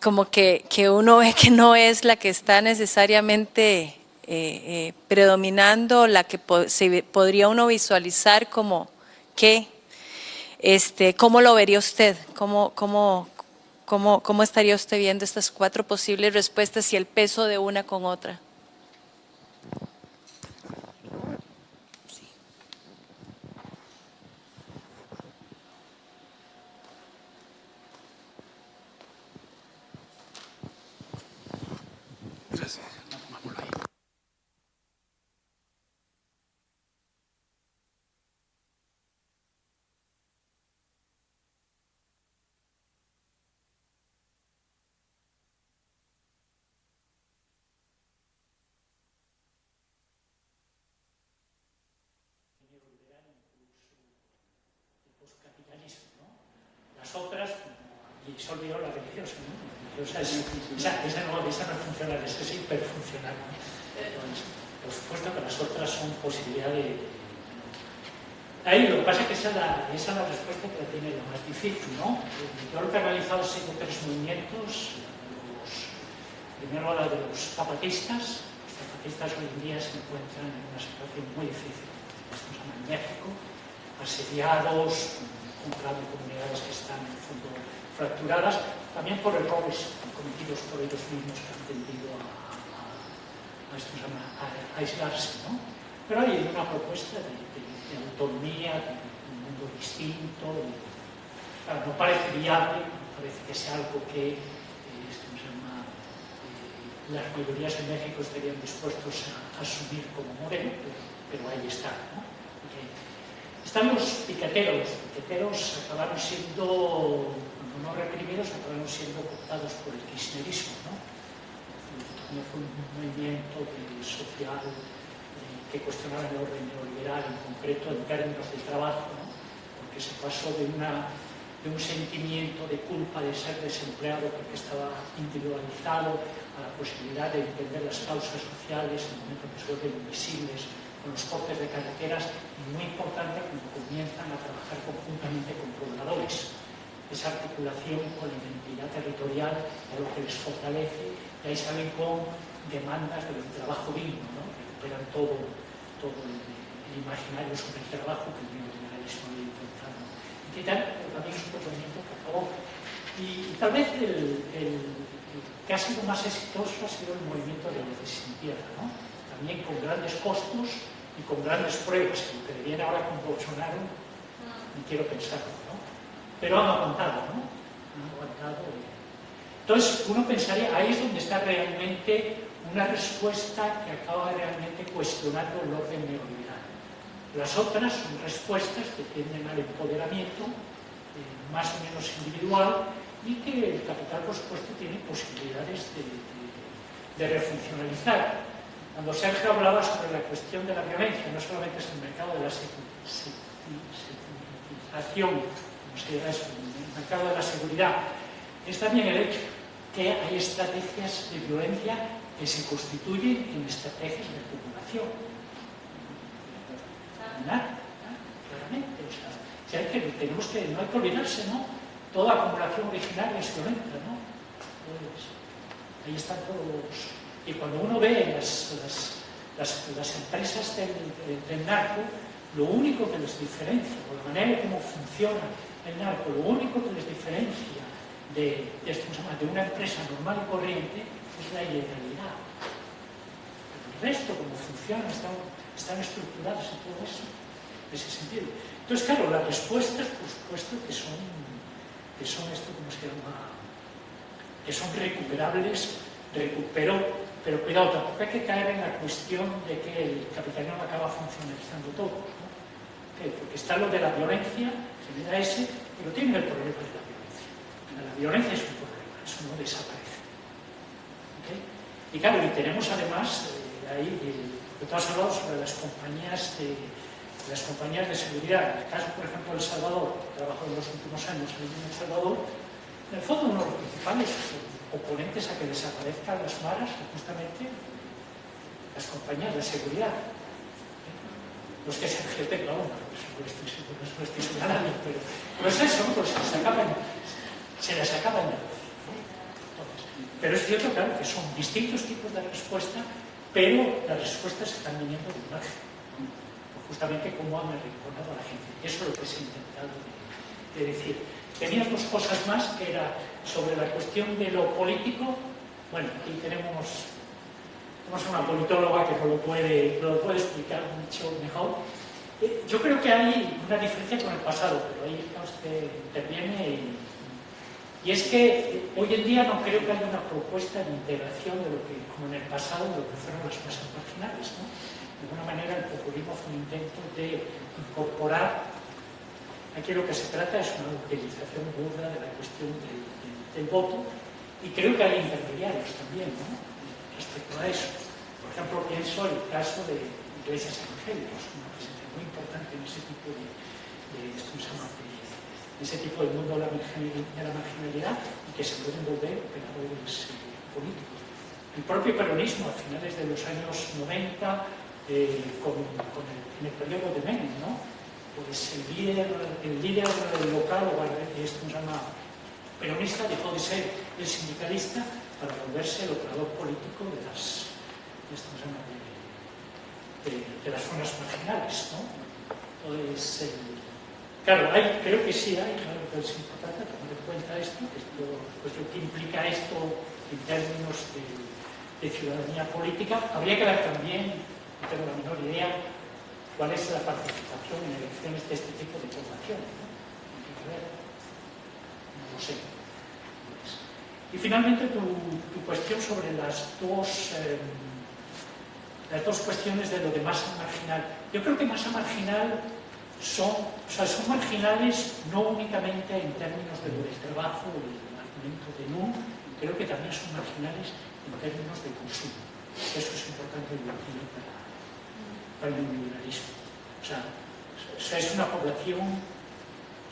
como que uno ve que no es la que está necesariamente predominando, la que se podría uno visualizar como que, ¿cómo lo vería usted? ¿Cómo estaría usted viendo estas 4 posibles respuestas y el peso de una con otra? Gracias. Las otras, y se olvidó la religiosa, ¿no? Esa no es funcional, esa es hiperfuncional, ¿no? Entonces, por supuesto que las otras son posibilidad de... Ahí lo que pasa es que esa es la respuesta que la tiene lo más difícil, ¿no? Yo lo que he realizado ha sido 3 movimientos. Primero la de los zapatistas. Los zapatistas hoy en día se encuentran en una situación muy difícil. Estamos en México, asediados, con comunidades que están en el fondo fracturadas, también por errores cometidos por ellos mismos que han tendido a aislarse, ¿no? Pero hay una propuesta de autonomía, de un mundo distinto, claro, no parece viable, no parece que sea algo que las mayorías en México estarían dispuestos a asumir como modelo, pero ahí está, ¿no? Están los piqueteros. Los piqueteros acabaron siendo, cuando no reprimidos, acabaron siendo cooptados por el kirchnerismo, ¿no? Fue un movimiento social que cuestionaba el orden neoliberal, en concreto en términos del trabajo, ¿no? Porque se pasó de un sentimiento de culpa de ser desempleado porque estaba individualizado a la posibilidad de entender las causas sociales en el momento que se vuelven invisibles, con los cortes de carreteras, y muy importante cuando comienzan a trabajar conjuntamente con pobladores. Esa articulación con la identidad territorial es lo que les fortalece, y ahí salen con demandas del trabajo digno, ¿no? Recuperan todo el imaginario sobre el trabajo que el neoliberalismo había intentado. Y también es un movimiento que acabó. Y tal vez el que ha sido más exitoso ha sido el movimiento de los de Sin Tierra, ¿no? También con grandes costos y con grandes pruebas, que lo que viene ahora con Bolsonaro, no quiero pensarlo, ¿no? Pero han aguantado, ¿no? Han aguantado. Entonces, uno pensaría, ahí es donde está realmente una respuesta que acaba realmente cuestionando el orden neoliberal. Las otras son respuestas que tienden al empoderamiento más o menos individual y que el capital, por supuesto, tiene posibilidades de refuncionalizar. Cuando Sergio hablaba sobre la cuestión de la violencia, no solamente es el mercado de la securitización, como se llama eso, el mercado de la seguridad, es también el hecho que hay estrategias de violencia que se constituyen en estrategias de acumulación. Claramente, o sea, no hay que olvidarse, ¿no? Toda acumulación original es violenta, ¿no? Entonces, ahí están todos. Y cuando uno ve las empresas del narco, lo único que les diferencia, por la manera como funciona el narco, lo único que les diferencia de una empresa normal y corriente es la ilegalidad. Pero el resto, como funciona, están estructuradas en todo eso, en ese sentido. Entonces, claro, las respuestas, por supuesto, que son esto, ¿cómo se llama? que son recuperables, pero cuidado, tampoco hay que caer en la cuestión de que el capitalismo acaba funcionalizando todo, ¿no? Porque está lo de la violencia, genera ese, pero tiene el problema de la violencia. La violencia es un problema, eso no desaparece. ¿Okay? Y claro, y tenemos además ahí, lo que tú has hablado sobre las compañías de seguridad. En el caso, por ejemplo, de El Salvador, que trabajo en los últimos años en El Salvador, en el fondo uno de los principales oponentes a que desaparezcan las maras son justamente las compañías de seguridad. Los que se ejercen, no estoy señalando, pero es eso, pues se les acaba el negocio. Pero es cierto, claro, que son distintos tipos de respuesta, pero las respuestas están viniendo de margen. Justamente cómo han arrinconado a la gente. Eso es lo que se ha intentado de decir. Tenías dos cosas más, que era sobre la cuestión de lo político. Bueno, aquí tenemos una politóloga que nos lo puede explicar mucho mejor. Yo creo que hay una diferencia con el pasado, pero ahí usted interviene y es que hoy en día no creo que haya una propuesta de integración de lo que, como en el pasado, de lo que fueron las masas marginales, ¿no? De alguna manera el populismo fue un intento de incorporar. Aquí lo que se trata es una utilización burda de la cuestión del voto, y creo que hay intermediarios también, ¿no? Respecto a eso. Por ejemplo, pienso en el caso de iglesias evangélicas, una presencia muy importante en ese tipo de ese tipo de mundo de la marginalidad, y que se pueden volver operadores políticos. El propio peronismo, a finales de los años 90, en el periodo de Menem, ¿no? Pues el líder local, peronista, dejó de ser el sindicalista para volverse el operador político de las zonas marginales, ¿no? Entonces, claro, creo que sí hay, claro, que es importante tomar en cuenta esto, pues lo que implica esto en términos de ciudadanía política. Habría que ver también, no tengo la menor idea, cuál es la participación en elecciones de este tipo de población, ¿no? Hay que ver, no lo sé. Y finalmente tu cuestión sobre las dos cuestiones de lo de masa marginal. Yo creo que masa marginal son marginales no únicamente en términos de lo del trabajo y el argumento de NUM, creo que también son marginales en términos de consumo. Eso es importante para el neoliberalismo. O sea, es una población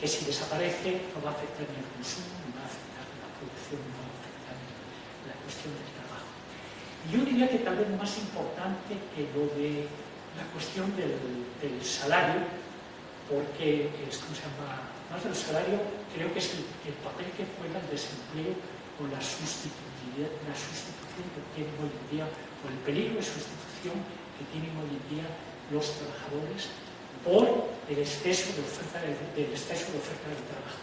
que si desaparece no va a afectar ni el consumo, ni va a afectar la producción, no va a afectar la cuestión del trabajo. Y yo diría que tal vez más importante que lo de la cuestión del salario, porque más del salario, creo que es el papel que juega el desempleo con la sustitución que tienen hoy en día, o el peligro de sustitución que tienen hoy en día los trabajadores por el exceso de oferta del trabajo.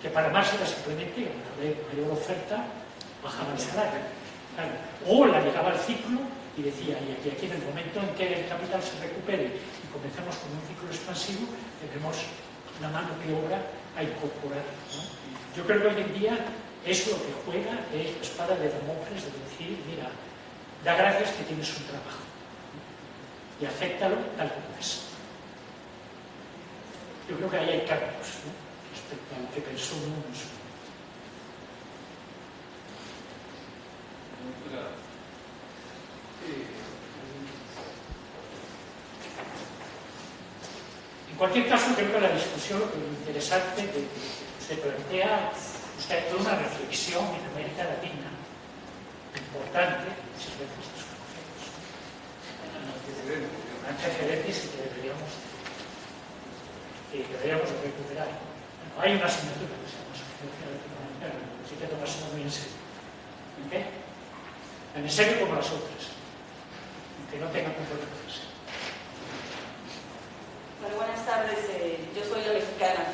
Que para más era simplemente, al haber mayor oferta, bajaba el salario. Claro. O la llegaba al ciclo y decía, y aquí en el momento en que el capital se recupere y comencemos con un ciclo expansivo, tenemos una mano que obra a incorporar, ¿no? Yo creo que hoy en día eso lo que juega es la espada de Damocles, de decir, mira, da gracias que tienes un trabajo, ¿no? Y acéptalo tal como es. Yo creo que ahí hay cambios, ¿no? Respecto a lo que pensó uno en su. En cualquier caso, creo que la discusión, lo interesante que se plantea, es que hay toda una reflexión en América Latina importante, muchas veces desconocemos, antecedentes y que deberíamos recuperar. Bueno, hay una asignatura que se llama Sociología Latinoamericana, así que tomárselo muy en serio. ¿Okay? En serio como las otras, aunque no tengan compromisos. Bueno, buenas tardes, yo soy la mexicana.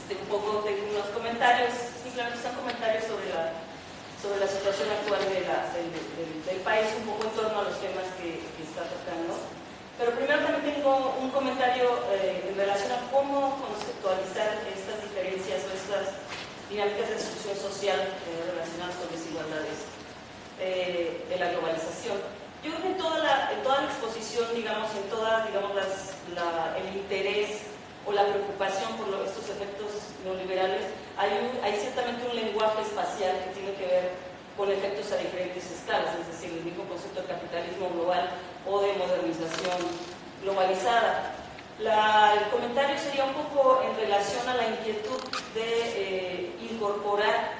Un poco tengo unos comentarios, simplemente son comentarios sobre la situación actual del país, un poco en torno a los temas que está tocando. Pero primero también tengo un comentario en relación a cómo conceptualizar estas diferencias o estas dinámicas de discusión social relacionadas con desigualdades de la globalización. Yo creo que en toda la exposición, digamos, en toda, digamos, el interés o la preocupación por estos efectos neoliberales, hay ciertamente un lenguaje espacial que tiene que ver con efectos a diferentes escalas, es decir, el mismo concepto de capitalismo global o de modernización globalizada. El comentario sería un poco en relación a la inquietud de incorporar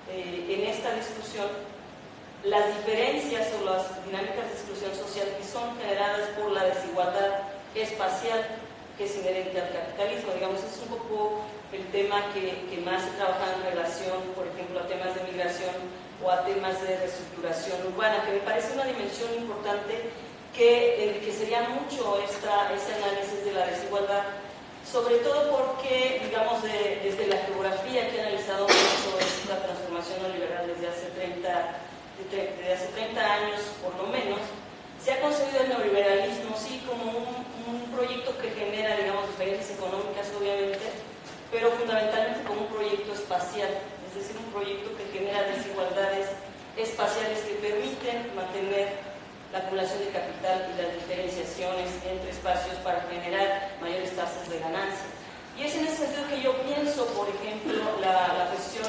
en esta discusión las diferencias o las dinámicas de exclusión social que son generadas por la desigualdad espacial que es inherente al capitalismo. Digamos, es un poco el tema que más se trabaja en relación, por ejemplo, a temas de migración o a temas de reestructuración urbana, que me parece una dimensión importante que enriquecería mucho ese análisis de la desigualdad, sobre todo porque, digamos, desde la geografía que ha analizado mucho esta transformación neoliberal desde hace 30 años, por lo menos, se ha concebido el neoliberalismo, sí, como un proyecto que genera, digamos, diferencias económicas, obviamente, pero fundamentalmente como un proyecto espacial, es decir, un proyecto que genera desigualdades espaciales que permiten mantener la acumulación de capital y las diferenciaciones entre espacios para generar mayores tasas de ganancia. Y es en ese sentido que yo pienso, por ejemplo, la discusión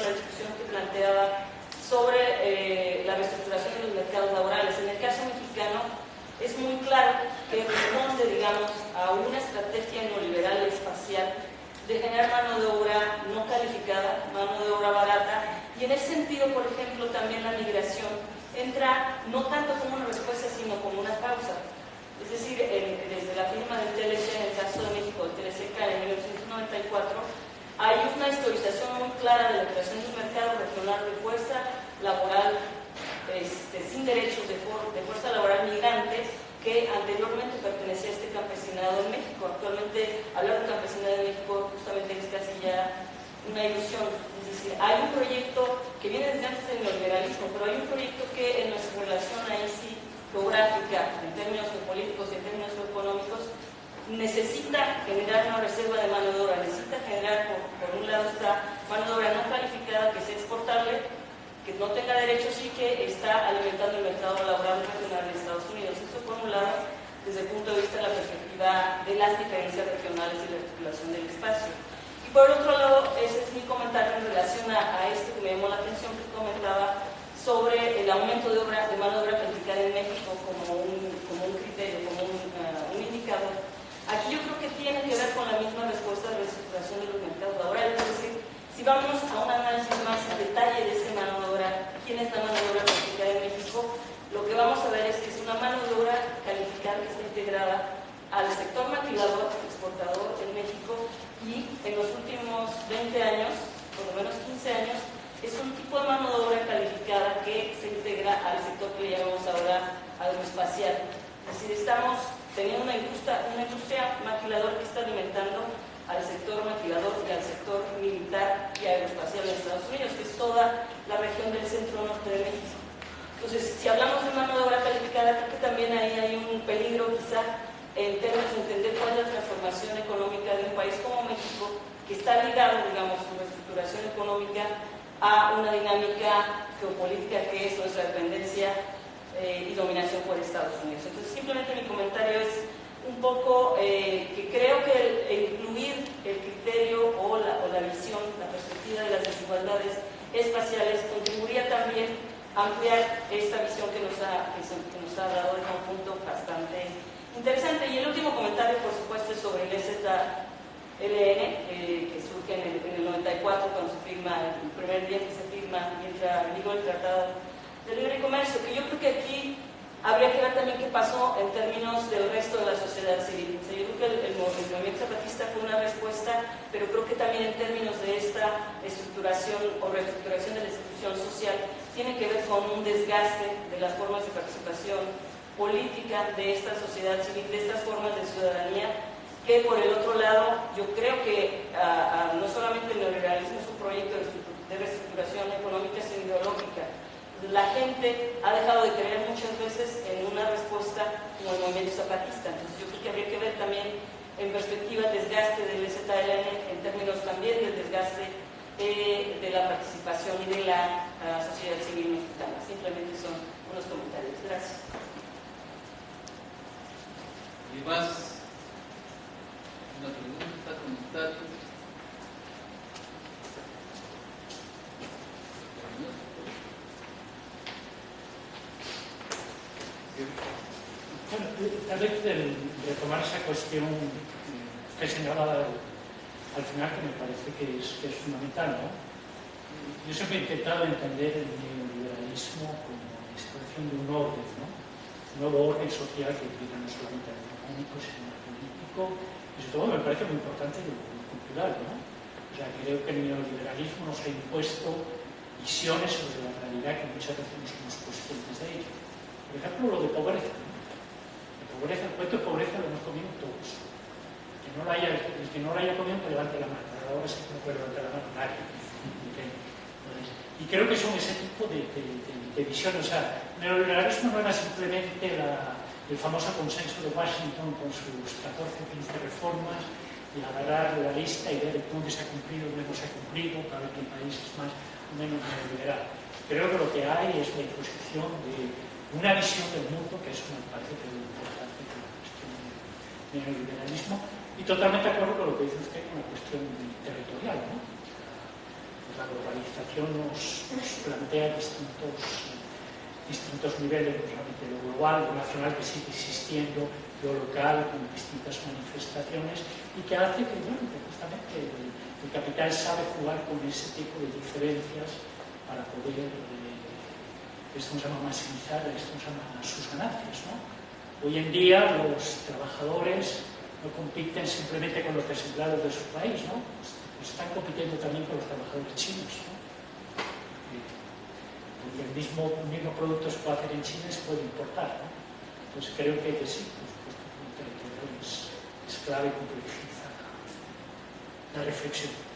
que planteaba sobre la reestructuración de los mercados laborales. En el caso mexicano es muy claro que responde, digamos, a una estrategia neoliberal espacial de generar mano de obra no calificada, mano de obra barata, y en ese sentido, por ejemplo, también la migración entra no tanto como una respuesta, sino como una causa. Es decir, desde la firma del TLC, en el caso de México, el TLC CAE en 1994, hay una historización muy clara de la creación de un mercado regional de fuerza laboral sin derechos de fuerza laboral migrante que anteriormente pertenecía a este campesinado en México. Actualmente, hablar de campesinado en México justamente es casi ya una ilusión. Es decir, hay un proyecto que viene desde antes del neoliberalismo, pero hay un proyecto que en nuestra relación ahí sí geográfica, en términos geopolíticos y en términos geoeconómicos, necesita generar una reserva de mano de obra, necesita generar, por un lado, esta mano de obra no calificada que sea exportable, que no tenga derechos y que está alimentando el mercado laboral regional de Estados Unidos. Eso por un lado, desde el punto de vista de la perspectiva de las diferencias regionales y la articulación del espacio. Y por otro lado, ese es mi comentario en relación a esto que me llamó la atención que comentaba sobre el aumento de mano de obra calificada en México como un criterio, como un indicador. Aquí yo creo que tiene que ver con la misma respuesta de reestructuración de los mercados laborales, es decir, si vamos a un análisis más en detalle de esa mano de obra, quién es la mano de obra calificada en México, lo que vamos a ver es que es una mano de obra calificada que está integrada al sector maquilador, exportador en México, y en los últimos 20 años, por lo menos 15 años, es un tipo de mano de obra calificada que se integra al sector que le llamamos ahora agroespacial. Es decir, estamos teniendo una industria maquilador que está alimentando al sector maquilador y al sector militar y aeroespacial en Estados Unidos, que es toda la región del centro-norte de México. Entonces, si hablamos de mano de obra calificada, creo que también ahí hay un peligro quizá en términos de entender cuál es la transformación económica de un país como México, que está ligado, digamos, su reestructuración económica a una dinámica geopolítica que es nuestra dependencia y dominación por Estados Unidos. Entonces, simplemente mi comentario es un poco que creo que el incluir el criterio o la visión, la perspectiva de las desigualdades espaciales contribuiría también a ampliar esta visión que nos ha dado en un punto bastante interesante. Y el último comentario, por supuesto, es sobre el EZLN, que surge en el 94, cuando se firma, el primer día que se firma y entra en vigor el Tratado de Libre Comercio, que yo creo que aquí habría que ver también qué pasó en términos del resto de la sociedad civil. O sea, yo creo que el movimiento zapatista fue una respuesta, pero creo que también en términos de esta estructuración o reestructuración de la institución social, tiene que ver con un desgaste de las formas de participación política de esta sociedad civil, de estas formas de ciudadanía, que por el otro lado, yo creo que no solamente el neoliberalismo es un proyecto de reestructuración económica, sino ideológica. La gente ha dejado de creer muchas veces en una respuesta como el movimiento zapatista. Entonces yo creo que habría que ver también en perspectiva el desgaste del ZLN en términos también del desgaste de la participación y de la sociedad civil mexicana. Simplemente son unos comentarios. Gracias. ¿Y más? ¿Una pregunta, comentario? Bueno, tal vez retomar esa cuestión que señalaba al final, que me parece que es fundamental, ¿no? Yo siempre he intentado entender el neoliberalismo como la instauración de un orden, ¿no? Un nuevo orden social que implica no solamente el económico, sino el político, y sobre todo me parece muy importante el cultural, ¿no? O sea, creo que el neoliberalismo nos ha impuesto visiones sobre la realidad que muchas veces no somos conscientes de ello. Por ejemplo, lo de pobreza, ¿no? Pobreza, el cuento de pobreza lo hemos comido todos. El que no lo haya comido, que levante la mano. Pero ahora sí que no puede levantar la mano nadie. Y creo que son ese tipo de visiones. O sea, el neoliberalismo no era simplemente el famoso consenso de Washington con sus 14 o 15 reformas y agarrar la lista y ver dónde se ha cumplido, dónde no se ha cumplido, para ver qué país es más o menos neoliberal. Creo que lo que hay es la imposición de una visión del mundo, que eso me parece que es muy importante con la cuestión del neoliberalismo, y totalmente de acuerdo con lo que dice usted con la cuestión territorial, ¿no? Pues la globalización nos plantea distintos niveles, no solamente lo global, lo nacional, que sigue existiendo, lo local, con distintas manifestaciones, y que hace que, bueno, que justamente el capital sabe jugar con ese tipo de diferencias para poder esto se llama maximizar, esto se llama sus ganancias, ¿no? Hoy en día los trabajadores no compiten simplemente con los desempleados de su país, ¿no? Pues están compitiendo también con los trabajadores chinos, ¿no? Porque el mismo producto se puede hacer en China y se puede importar, ¿no? Entonces creo que sí, por supuesto, que el territorio es clave y complejiza la reflexión.